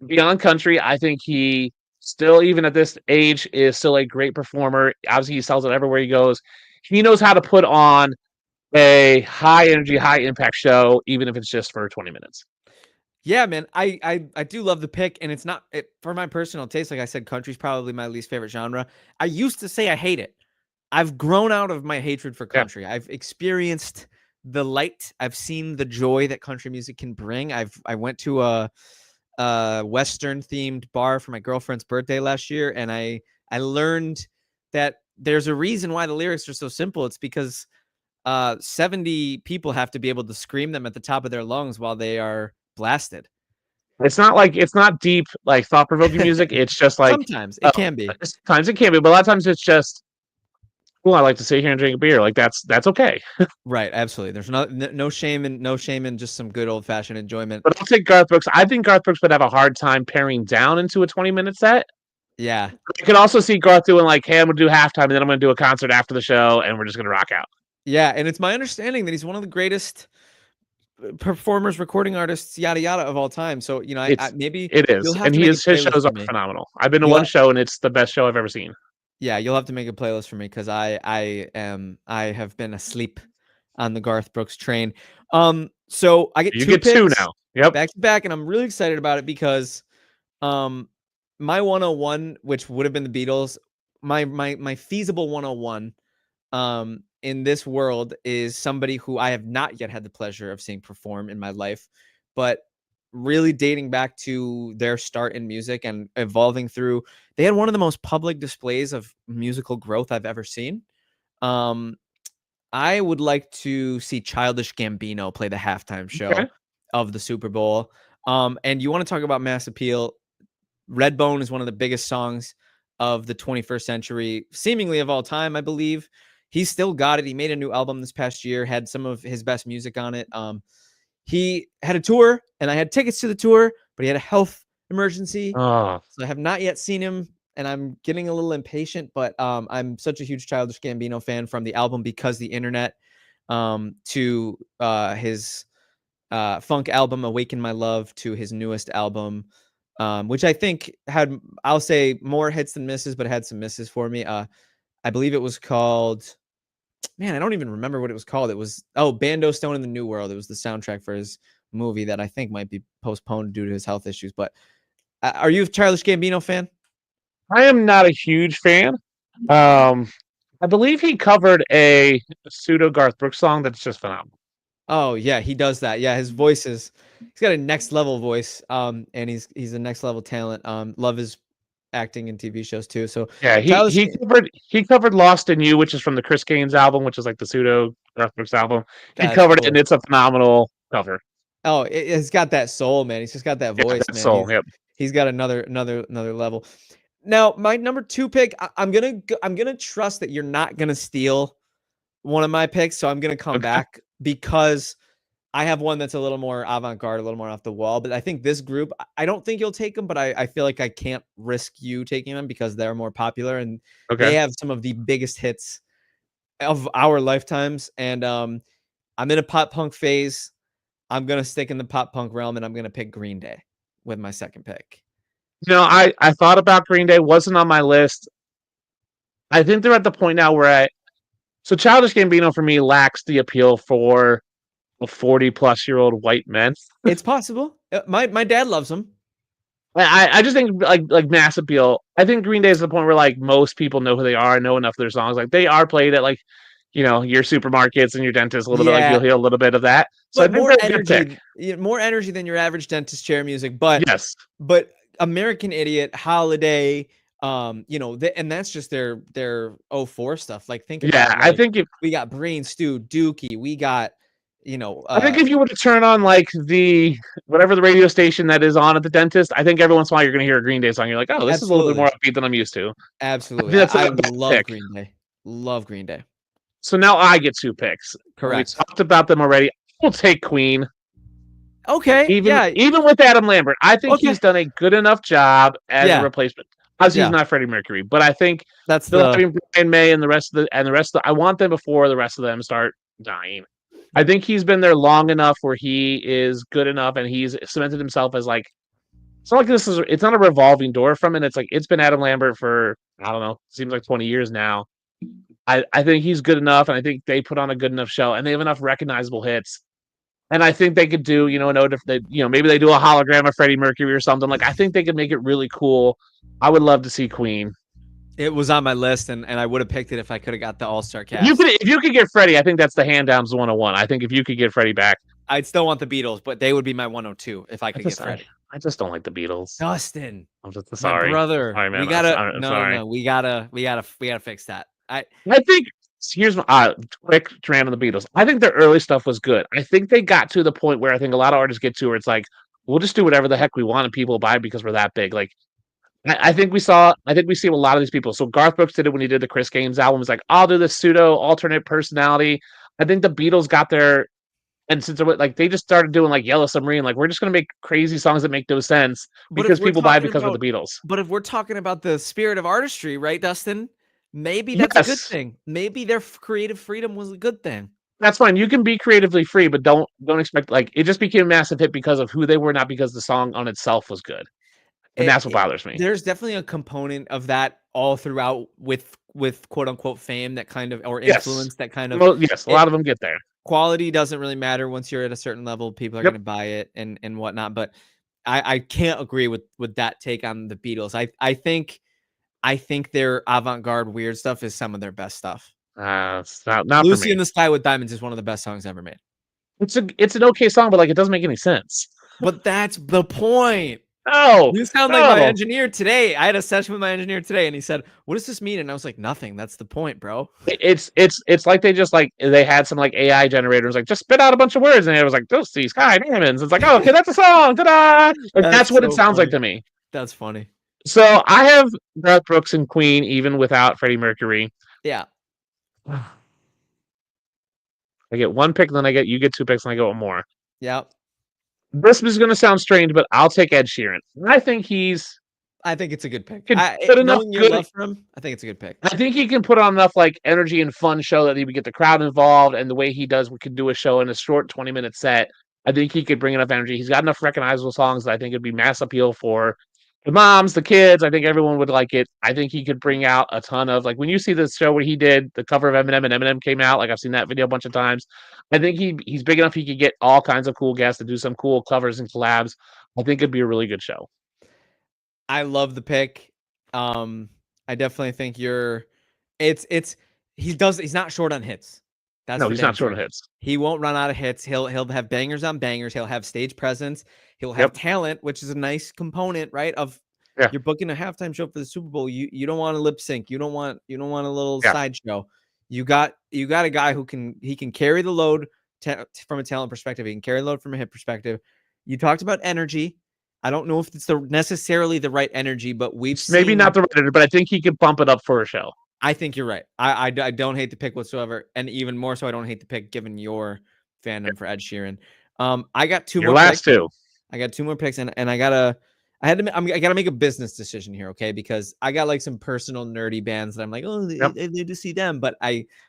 beyond country. I think he still, even at this age, is still a great performer. Obviously, he sells it everywhere he goes. He knows how to put on a high energy, high impact show, even if it's just for 20 minutes. Yeah, man. I do love the pick, and it's not for my personal taste. Like I said, country's probably my least favorite genre. I used to say I hate it. I've grown out of my hatred for country. I've experienced the light. I've seen the joy that country music can bring. I went to a Western themed bar for my girlfriend's birthday last year, and I learned that there's a reason why the lyrics are so simple. It's because 70 people have to be able to scream them at the top of their lungs while they are blasted. It's not deep, like thought-provoking music. It's just like sometimes it can be. Sometimes it can be, but a lot of times it's just, I like to sit here and drink a beer. Like that's okay. Right, absolutely. There's no shame in just some good old-fashioned enjoyment. But I'll take Garth Brooks. I think Garth Brooks would have a hard time paring down into a 20-minute set. Yeah. You could also see Garth doing like, hey, I'm going to do halftime, and then I'm going to do a concert after the show, and we're just going to rock out. Yeah, and it's my understanding that he's one of the greatest performers, recording artists, yada yada of all time. So maybe it is, and his shows are phenomenal. I've been to one show, and it's the best show I've ever seen. Yeah, you'll have to make a playlist for me because I have been asleep on the Garth Brooks train. So I get two picks now. Yep, back to back, and I'm really excited about it because my 101, which would have been the Beatles, my feasible 101 in this world is somebody who I have not yet had the pleasure of seeing perform in my life, but really dating back to their start in music and evolving through. They had one of the most public displays of musical growth I've ever seen. I would like to see Childish Gambino play the halftime show of the Super Bowl. And you want to talk about mass appeal? Redbone is one of the biggest songs of the 21st century, seemingly of all time, I believe. He's still got it. He made a new album this past year, had some of his best music on it. He had a tour, and I had tickets to the tour, but he had a health emergency. So I have not yet seen him, and I'm getting a little impatient, but I'm such a huge Childish Gambino fan, from the album Because the Internet to his funk album Awaken My Love to his newest album, which I think had, I'll say, more hits than misses, but had some misses for me. I believe it was called, man, I don't even remember what it was called. It was, Bando Stone in the New World. It was the soundtrack for his movie that I think might be postponed due to his health issues. But are you a Childish Gambino fan? I am not a huge fan. I believe he covered a pseudo Garth Brooks song that's just phenomenal. Oh yeah, he does that. Yeah, his voice he's got a next level voice. And he's a next level talent. Love his acting in TV shows too. So Yeah, Childish he covered "Lost in You," which is from the Chris Gaines album, which is like the pseudo Garth Brooks album. He that's covered it, cool. and it's a phenomenal cover. Oh, it's got that soul, man. He's just got that Yeah, voice, that's man. soul. Yep. He's got another level. Now, my number 2 pick, I'm gonna trust that you're not gonna steal one of my picks, so I'm gonna come Okay. back because I have one that's a little more avant-garde, a little more off the wall. But I think this group, I don't think you'll take them, but I feel like I can't risk you taking them because they're more popular and Okay. they have some of the biggest hits of our lifetimes. And I'm in a pop punk phase. I'm gonna stick in the pop punk realm, and I'm gonna pick Green Day with my second pick. I thought about Green Day, wasn't on my list. I think they're at the point now where so Childish Gambino for me lacks the appeal for a 40-plus-year-old white man. It's possible. My dad loves them. I just think like mass appeal. I think Green Day is the point where like most people know who they are, know enough of their songs. Like they are played at like your supermarkets and your dentist a little bit. Like Yeah, you'll hear a little bit of that. So I but think more they're a good pick. energy, more energy than your average dentist chair music. But Yes. American Idiot, Holiday, and that's just their '04 stuff. Like think Yeah. about I like think if we got Brain Stew, Dookie, we got I think if you were to turn on like the whatever the radio station that is on at the dentist, I think every once in a while you're gonna hear a Green Day song. You're like, oh, this is a little bit absolutely, more upbeat than I'm used to. I think absolutely. that's I a best love pick. Green Day. Love Green Day. So now I get 2 picks. We Correct. talked about them already. We'll take Queen. Okay. Yeah. Even with Adam Lambert, I think Okay. he's done a good enough job as a Yeah. replacement. Obviously, Yeah. he's not Freddie Mercury, but I think That's still the having Brian May and the rest of I want them before the rest of them start dying. I think he's been there long enough where he is good enough and he's cemented himself as like it's not like it's not a revolving door from it. It's like it's been Adam Lambert for I don't know, seems like 20 years now. I think he's good enough, and I think they put on a good enough show, and they have enough recognizable hits. And I think they could do, a note if they, maybe they do a hologram of Freddie Mercury or something. Like I think they could make it really cool. I would love to see Queen. It was on my list, and I would have picked it if I could have got the All-Star cast. If you could get Freddie, I think that's the hand downs 101. I think if you could get Freddie back, I'd still want the Beatles, but they would be my 102 if I could get Freddie. I just don't like the Beatles. Dustin, I'm just sorry, my brother. Sorry, man. We gotta I'm no, sorry. no, we gotta fix that. I think here's my quick rant on the Beatles. I think their early stuff was good. I think they got to the point where I think a lot of artists get to where it's like, we'll just do whatever the heck we want and people buy it because we're that big. Like I think we see a lot of these people. So Garth Brooks did it when he did the Chris Gaines album. It's like, I'll do this pseudo alternate personality. I think the Beatles got there, and since like they just started doing like Yellow Submarine, like we're just gonna make crazy songs that make no sense because people buy because of the Beatles. But if we're talking about the spirit of artistry, right, Dustin? Maybe that's a good thing. Maybe their creative freedom was a good thing. That's fine. You can be creatively free, but don't expect like it just became a massive hit because of who they were, not because the song on itself was good. And that's what bothers me. There's definitely a component of that all throughout with quote unquote fame that kind of or influence that kind of yes, a lot of them get there. Quality doesn't really matter once you're at a certain level. People are going to buy it and whatnot. But I can't agree with that take on the Beatles. I think their avant-garde weird stuff is some of their best stuff. It's not Lucy for me. in the Sky with Diamonds is one of the best songs ever made. It's an okay song, but like it doesn't make any sense. But that's the point. No, you sound like my engineer today. I had a session with my engineer today, and he said, "What does this mean?" And I was like, "Nothing. That's the point, bro." It's like they just like they had some like AI generators like just spit out a bunch of words, and it was like Lucy, Sky, Diamonds. It's like, oh, okay, that's a song. Ta-da! Like that's what it sounds like to me. That's funny. So I have Garth Brooks and Queen even without Freddie Mercury. Yeah. I get 1 pick, and then you get 2 picks, and I get 1 more. Yeah. This is going to sound strange, but I'll take Ed Sheeran. I think it's a good pick. Knowing your love for him, I think it's a good pick. I think he can put on enough like energy and fun show that he would get the crowd involved, and the way he does, we could do a show in a short 20-minute set. I think he could bring enough energy. He's got enough recognizable songs that I think it'd be mass appeal for the moms, the kids. I think everyone would like it. I think he could bring out a ton of like when you see the show where he did the cover of Eminem and Eminem came out. Like I've seen that video a bunch of times. I think he's big enough. He could get all kinds of cool guests to do some cool covers and collabs. I think it'd be a really good show. I love the pick. I definitely think you're he's not short on hits. That's No, for he's damn not short sure. of hits. He won't run out of hits. He'll have bangers on bangers. He'll have stage presence. He'll have Yep. talent, which is a nice component, right? Of Yeah. you're booking a halftime show for the Super Bowl. You don't want to lip sync. You don't want a little Yeah. sideshow. You got a guy who can carry the load from a talent perspective. He can carry the load from a hit perspective. You talked about energy. I don't know if it's necessarily the right energy, but Maybe not the right, but I think he could bump it up for a show. I think you're right. I don't hate the pick whatsoever, and even more so, I don't hate the pick given your fandom for Ed Sheeran. I got two Your more last picks. two. I got two more picks, and I gotta make a business decision here, okay? Because I got like some personal nerdy bands that I'm like, oh, I need to see them, but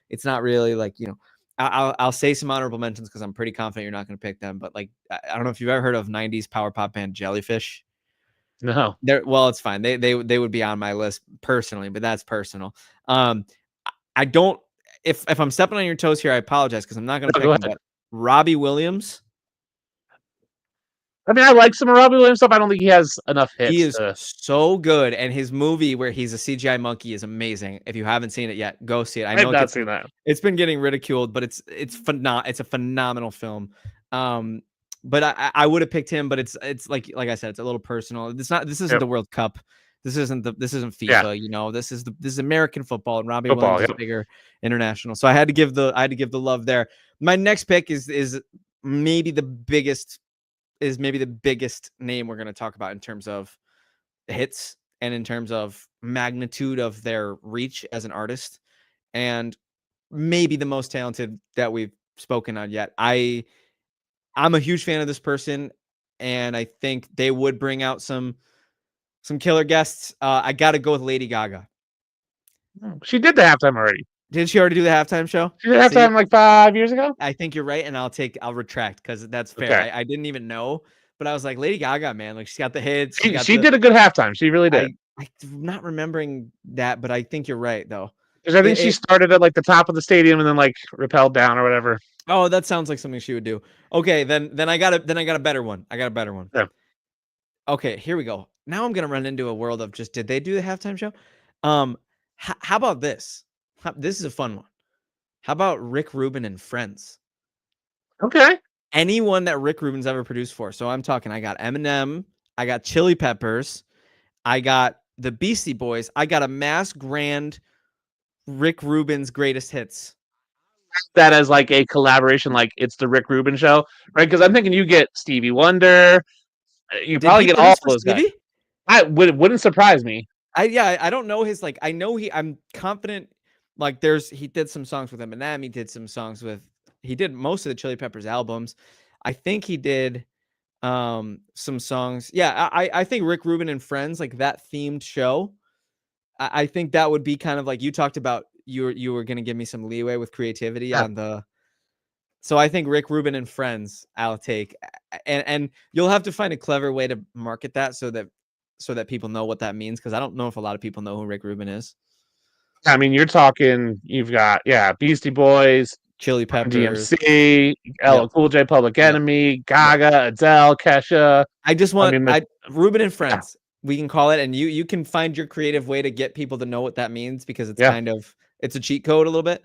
it's not really like, you know, I'll say some honorable mentions because I'm pretty confident you're not going to pick them. But like, I don't know if you've ever heard of '90s power pop band Jellyfish. No. Well, it's fine. They would be on my list personally, but that's personal. I don't. If I'm stepping on your toes here, I apologize because I'm not going to pick go him. ahead. But Robbie Williams. I mean, I like some of Robbie Williams stuff. I don't think he has enough hits. He is so good, and his movie where he's a CGI monkey is amazing. If you haven't seen it yet, go see it. I know I've not seen that. It's been getting ridiculed, but it's a phenomenal film. But I would have picked him, but it's like I said, it's a little personal. This isn't the World Cup. This isn't FIFA. Yeah. You know, this is American football, and Robbie Football, Williams is bigger international. So I had to give the love there. My next pick is maybe the biggest name we're going to talk about in terms of hits and in terms of magnitude of their reach as an artist, and maybe the most talented that we've spoken on yet. I'm a huge fan of this person, and I think they would bring out some killer guests. I got to go with Lady Gaga. She did the halftime already. Did she already do the halftime show? She did halftime like 5 years ago. I think you're right, and I'll retract because that's fair. Okay. I didn't even know, but I was like, Lady Gaga, man, like she's got the hits. She did a good halftime. She really did. I'm not remembering that, but I think you're right though. Because I think she started at like the top of the stadium and then like rappelled down or whatever. Oh, that sounds like something she would do. Okay, then I got a better one. Yeah. Okay, here we go. Now I'm gonna run into a world of just did they do the halftime show? How about this? This is a fun one. How about Rick Rubin and Friends? Okay. Anyone that Rick Rubin's ever produced for. So I'm talking, I got Eminem, I got Chili Peppers, I got the Beastie Boys, I got a mass grand Rick Rubin's greatest hits. That as like a collaboration, like it's the Rick Rubin show, right? Because I'm thinking you get Stevie Wonder, you probably get all those guys. Wouldn't surprise me. I don't know his like. I know I'm confident. Like he did some songs with Eminem. He did most of the Chili Peppers albums. I think he did some songs. Yeah, I think Rick Rubin and Friends, like that themed show. I think that would be kind of like you talked about. You were going to give me some leeway with creativity on the. So I think Rick Rubin and Friends I'll take, and you'll have to find a clever way to market that so that people know what that means, because I don't know if a lot of people know who Rick Rubin is. I mean, you're talking. You've got Beastie Boys, Chili Peppers, DMC, LL Cool J, Public Enemy, Gaga, Adele, Kesha. I just want Rubin and Friends. We can call it, and you can find your creative way to get people to know what that means, because it's kind of it's a cheat code a little bit.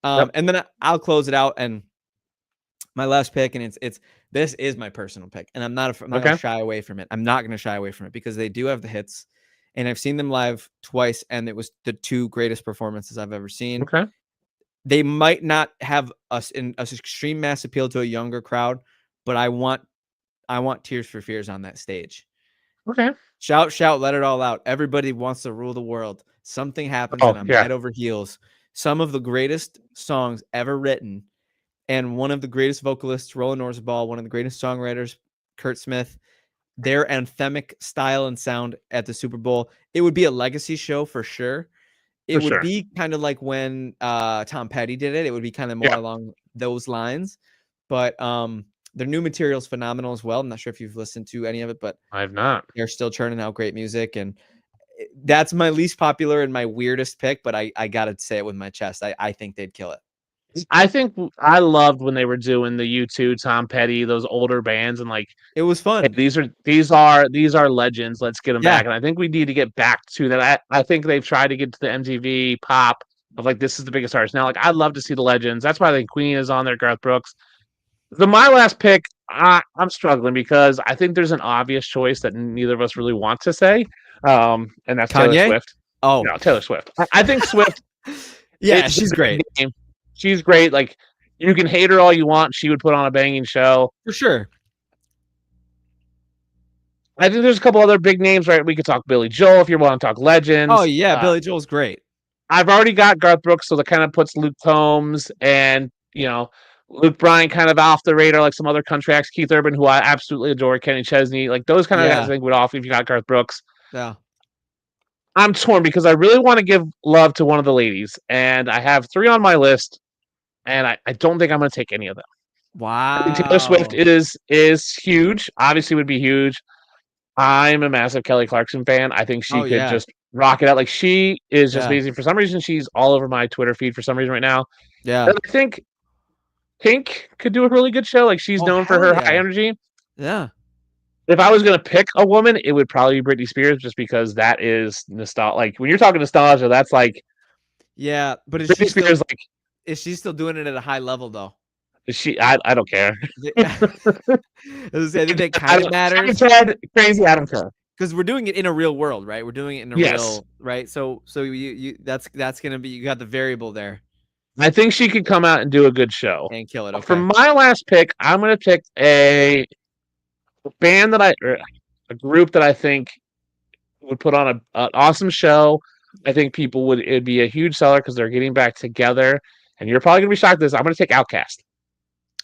And then I'll close it out, and my last pick, and this is my personal pick, and I'm not going to shy away from it. I'm not going to shy away from it because they do have the hits, and I've seen them live twice, and it was the two greatest performances I've ever seen. Okay. They might not have us in an extreme mass appeal to a younger crowd, but I want Tears for Fears on that stage. Okay. Shout, let it all out. Everybody wants to rule the world. Something happens and I'm head over heels. Some of the greatest songs ever written, and one of the greatest vocalists, Roland Orzabal, one of the greatest songwriters, Kurt Smith, their anthemic style and sound at the Super Bowl. It would be a legacy show for sure. It would be kind of like when Tom Petty did it. It would be kind of more along those lines. But their new material is phenomenal as well. I'm not sure if you've listened to any of it, but I have not. They're still churning out great music, and that's my least popular and my weirdest pick, but I gotta say it with my chest. I think they'd kill it. I think I loved when they were doing the U2, Tom Petty, those older bands, and like it was fun. Hey, these are legends. Let's get them back, and I think we need to get back to that. I think they've tried to get to the MTV Pop of like this is the biggest artist. Now, like I'd love to see the legends. That's why I think Queen is on there, Garth Brooks. My last pick, I'm struggling because I think there's an obvious choice that neither of us really want to say, and that's Taylor Kanye? Swift. Oh, No, Taylor Swift. I think Swift. yeah, is she's a great big name. She's great. Like you can hate her all you want. She would put on a banging show. for sure. I think there's a couple other big names, right? We could talk Billy Joel if you want to talk legends. Oh yeah, Billy Joel's great. I've already got Garth Brooks, so that kind of puts Luke Combs and Luke Bryan kind of off the radar, like some other country acts. Keith Urban, who I absolutely adore, Kenny Chesney, like those kind of guys. I think would off if you got Garth Brooks. Yeah. I'm torn because I really want to give love to one of the ladies, and I have 3 on my list, and I don't think I'm going to take any of them. Wow. I think Taylor Swift is huge. Obviously, would be huge. I'm a massive Kelly Clarkson fan. I think she could just rock it out. Like she is just amazing. For some reason, she's all over my Twitter feed for some reason right now. Yeah. And I think Pink could do a really good show. Like she's known for her high energy. Yeah. If I was gonna pick a woman, it would probably be Britney Spears, just because that is nostalgia. Like when you're talking nostalgia, that's like but Britney Spears. Like is she still doing it at a high level though? I don't care. I think that kind of matters. Crazy, I don't care. Because we're doing it in a real world, right? We're doing it in a real, right? So you that's gonna be, you got the variable there. I think she could come out and do a good show and kill it. Okay. For my last pick, I'm gonna pick a band a group that I think would put on an awesome show. I think it'd be a huge seller because they're getting back together. And you're probably gonna be shocked at this. I'm gonna take Outkast.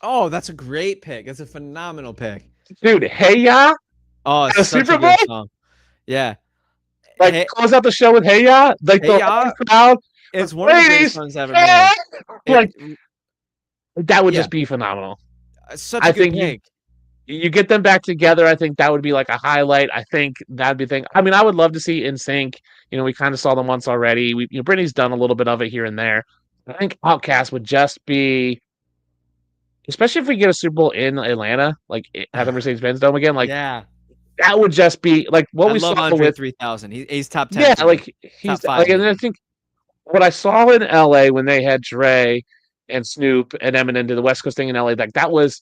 Oh, that's a great pick. That's a phenomenal pick, dude. Hey Ya. Oh, it's such Super a good song. Yeah. Like close out the show with Hey Ya. Like Hey Ya, crowd. It's one of the greatest songs ever made. Like that would just be phenomenal. Such a good pick. You get them back together. I think that would be like a highlight. I think that'd be the thing. I mean, I would love to see NSYNC. We kind of saw them once already. Britney's done a little bit of it here and there. I think Outkast would just be, especially if we get a Super Bowl in Atlanta, like at the Mercedes-Benz Dome again. Like, that would just be like what we saw Andre with 3000. He's top 10. Yeah, like he's like, and I think what I saw in LA when they had Dre and Snoop and Eminem to the West Coast thing in LA, like that was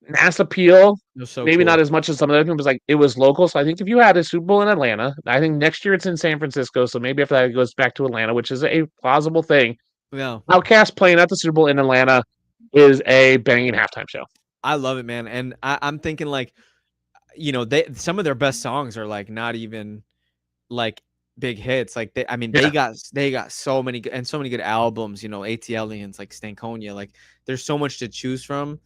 mass appeal. Maybe not as much as some of the other people, but like it was local. So I think if you had a Super Bowl in Atlanta, I think next year it's in San Francisco. So maybe after that it goes back to Atlanta, which is a plausible thing. Yeah. Outkast playing at the Super Bowl in Atlanta is a banging halftime show. I love it, man. And I'm thinking like, some of their best songs are like not even like big hits. Like they got so many good albums, ATLians, like Stankonia. Like there's so much to choose from.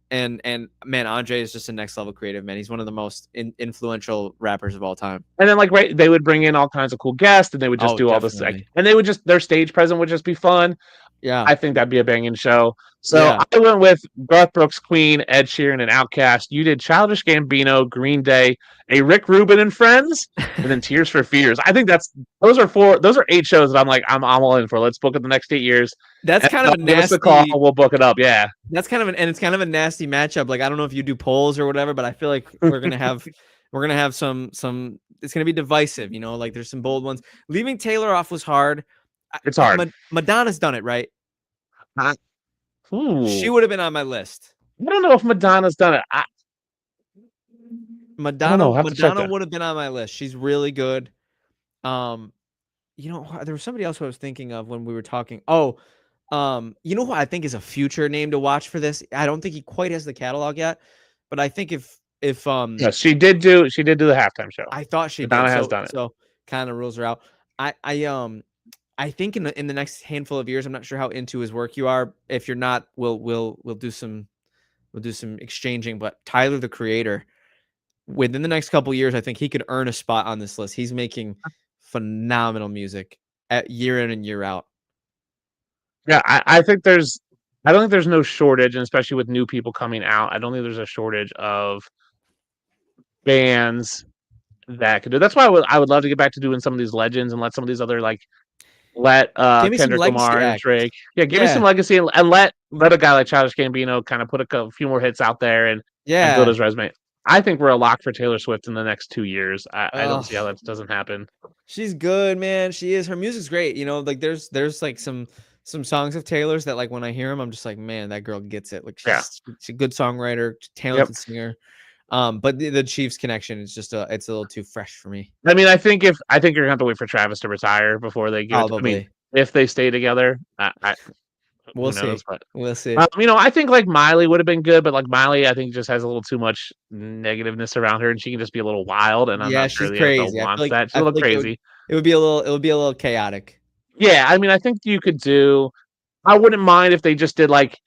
And man, Andre is just a next level creative, man. He's one of the most influential rappers of all time. And then they would bring in all kinds of cool guests, and they would just do all this, and they would their stage presence would just be fun. Yeah, I think that'd be a banging show. So I went with Garth Brooks, Queen, Ed Sheeran, and Outkast. You did Childish Gambino, Green Day, a Rick Rubin and Friends, and then Tears for Fears. I think those are 8 shows that I'm all in for. Let's book it the next 8 years. That's kind of a nasty call. We'll book it up. Yeah, that's kind of it's kind of a nasty matchup. Like I don't know if you do polls or whatever, but I feel like we're gonna have some. It's gonna be divisive. Like there's some bold ones. Leaving Taylor off was hard. It's hard. Madonna's done it, right? She would have been on my list. I don't know if Madonna's done it. Madonna would have been on my list. She's really good. There was somebody else who I was thinking of when we were talking. Who I think is a future name to watch for this? I don't think he quite has the catalog yet, but I think if she did do the halftime show. I thought Madonna has done it. So kind of rules her out. I think in the next handful of years, I'm not sure how into his work you are. If you're not, we'll do some exchanging. But Tyler, the Creator, within the next couple of years, I think he could earn a spot on this list. He's making phenomenal music year in and year out. Yeah, I don't think there's no shortage, and especially with new people coming out, I don't think there's a shortage of bands that could do. That's why I would love to get back to doing some of these legends and let some of these other let Kendrick Lamar and Drake. Yeah, give me some legacy and let a guy like Childish Gambino kind of put a few more hits out there and build his resume. I think we're a lock for Taylor Swift in the next 2 years. I don't see how that doesn't happen. She's good, man. She is. Her music's great. You know, like there's like some songs of Taylor's that like when I hear them, I'm just like, man, that girl gets it. Like Yeah. she's a good songwriter, talented singer. But the Chiefs connection is just it's a little too fresh for me. I mean, I think you're gonna have to wait for Travis to retire before they give it. I mean, Probably. if they stay together, We'll who knows? see. But We'll see. you know, I think like Miley would have been good, but like Miley, I think just has a little too much negativeness around her, and she can just be a little wild. And I'm Yeah, not sure she's the NFL crazy. wants that. She's a I feel little like crazy. it would be a little chaotic. Yeah, I mean, I think you could do. I wouldn't mind if they just did like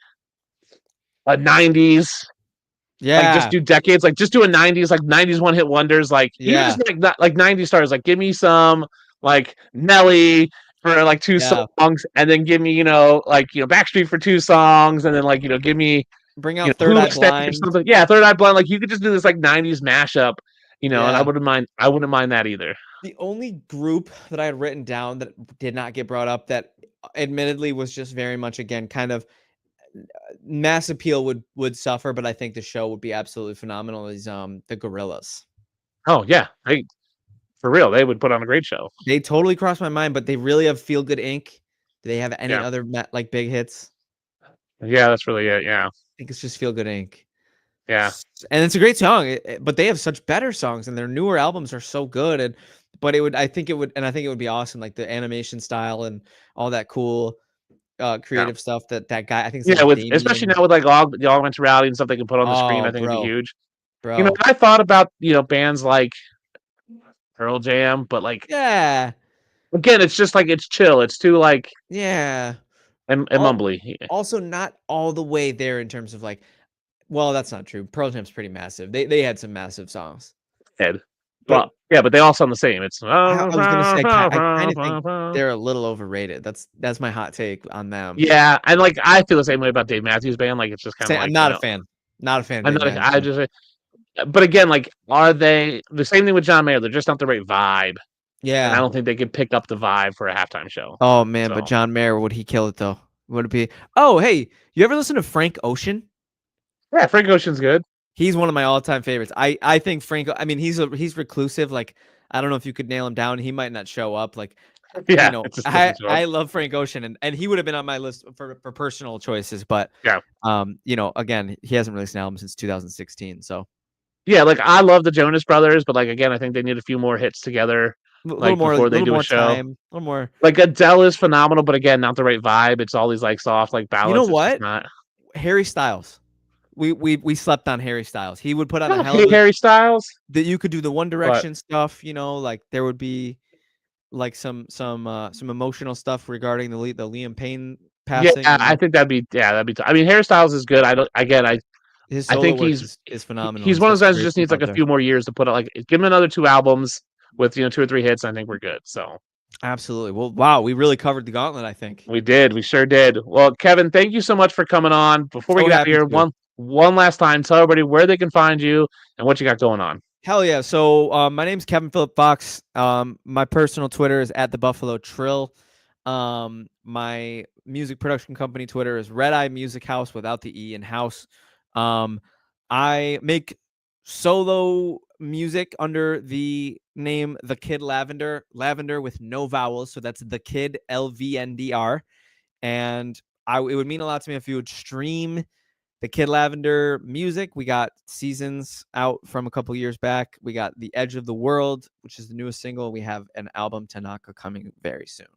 a '90s. Like just Yeah. do decades, like just do a '90s, like '90s one hit wonders, like even Yeah. just like '90s stars, like give me some like Nelly for like 2 Yeah. songs, and then give me like Backstreet for 2 songs, and then like give me Bring out Third Who Eye Extended or Blind. something. Yeah, Third Eye Blind. Like you could just do this like '90s mashup, and I Yeah. wouldn't mind. I wouldn't mind that either. The only group that I had written down that did not get brought up that admittedly was just very much again kind of mass appeal would suffer, but I think the show would be absolutely phenomenal is the Gorillas. Oh yeah, for real, they would put on a great show. They totally crossed my mind, but they really have Feel Good Inc. Do they have any Yeah. other like big hits? Yeah, that's really it. Yeah, I think it's just Feel Good Inc. yeah. And it's a great song, but they have such better songs, and their newer albums are so good. But I think it would be awesome, like the animation style and all that cool creative stuff that guy. I think Yeah, especially now with like the augmented reality and stuff they can put on the screen, I think it'd be huge. Bro. I thought about bands like Pearl Jam, but like Yeah. again, it's just like it's chill. It's too like Yeah. and mumbly. Also, not all the way there in terms of like. Well, that's not true. Pearl Jam's pretty massive. They had some massive songs. But they all sound the same. It's I was gonna say I kind of think they're a little overrated. That's my hot take on them. Yeah, and like I feel the same way about Dave Matthews Band. Like it's just kind of like I'm not a fan. Not a fan. I'm Of not. I just. But again, like, are they the same thing with John Mayer? They're just not the right vibe. Yeah. And I don't think they could pick up the vibe for a halftime show. Oh man, but John Mayer, would he kill it though? Would it be? Oh hey, you ever listen to Frank Ocean? Yeah, Frank Ocean's good. He's one of my all-time favorites. I think Frank. I mean, he's reclusive. Like I don't know if you could nail him down. He might not show up. Like yeah, I love Frank Ocean, and he would have been on my list for personal choices. But yeah, again, he hasn't released an album since 2016. So yeah, like I love the Jonas Brothers, but like again, I think they need a few more hits together. Like before they do a show, a little more. Like Adele is phenomenal, but again, not the right vibe. It's all these like soft like ballads. You know what? Not... Harry Styles. We slept on Harry Styles. He would put on a hell of Harry Styles. That you could do the One Direction stuff. Like there would be like some emotional stuff regarding the Liam Payne passing. Yeah, I think that'd be. I mean, Harry Styles is good. His solo think work is phenomenal. He's one of those guys who just needs like a few more years to put it. Like, give him another 2 albums with 2 or 3 hits. I think we're good. So absolutely. Well, wow, we really covered the gauntlet. I think we did. We sure did. Well, Kevin, thank you so much for coming on. Before we get out of here, one last time, tell everybody where they can find you and what you got going on. Hell yeah! So my name's Kevin Phillip Fox. My personal Twitter is @thebuffalotrill. My music production company Twitter is Red Eye Music House without the E in house. I make solo music under the name The Kid Lavender with no vowels. So that's The Kid LVNDR. And it would mean a lot to me if you would stream The Kid Lavender music. We got Seasons out from a couple years back. We got The Edge of the World, which is the newest single. We have an album, Tanaka, coming very soon.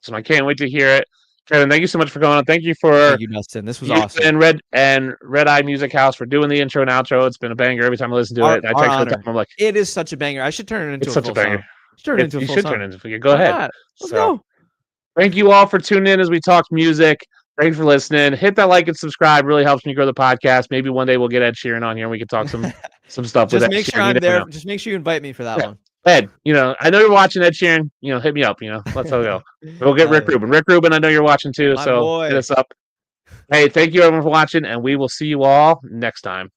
So I can't wait to hear it. Kevin, thank you so much for going on. Thank you, Dustin. This was awesome. And Red Eye Music House for doing the intro and outro. It's been a banger every time I listen to it. I text the time. I'm like, it is such a banger. I should turn it into a full song. Turn it into a Go ahead. Let's go. Thank you all for tuning in as we talk music. Thanks for listening. Hit that like and subscribe. Really helps me grow the podcast. Maybe one day we'll get Ed Sheeran on here and we can talk some stuff. Just make sure I'm there. Just make sure you invite me for that one. Ed, I know you're watching Ed Sheeran. Hit me up. Let's go. We'll get Rick Rubin. Rick Rubin, I know you're watching too. So hit us up. Hey, thank you everyone for watching, and we will see you all next time.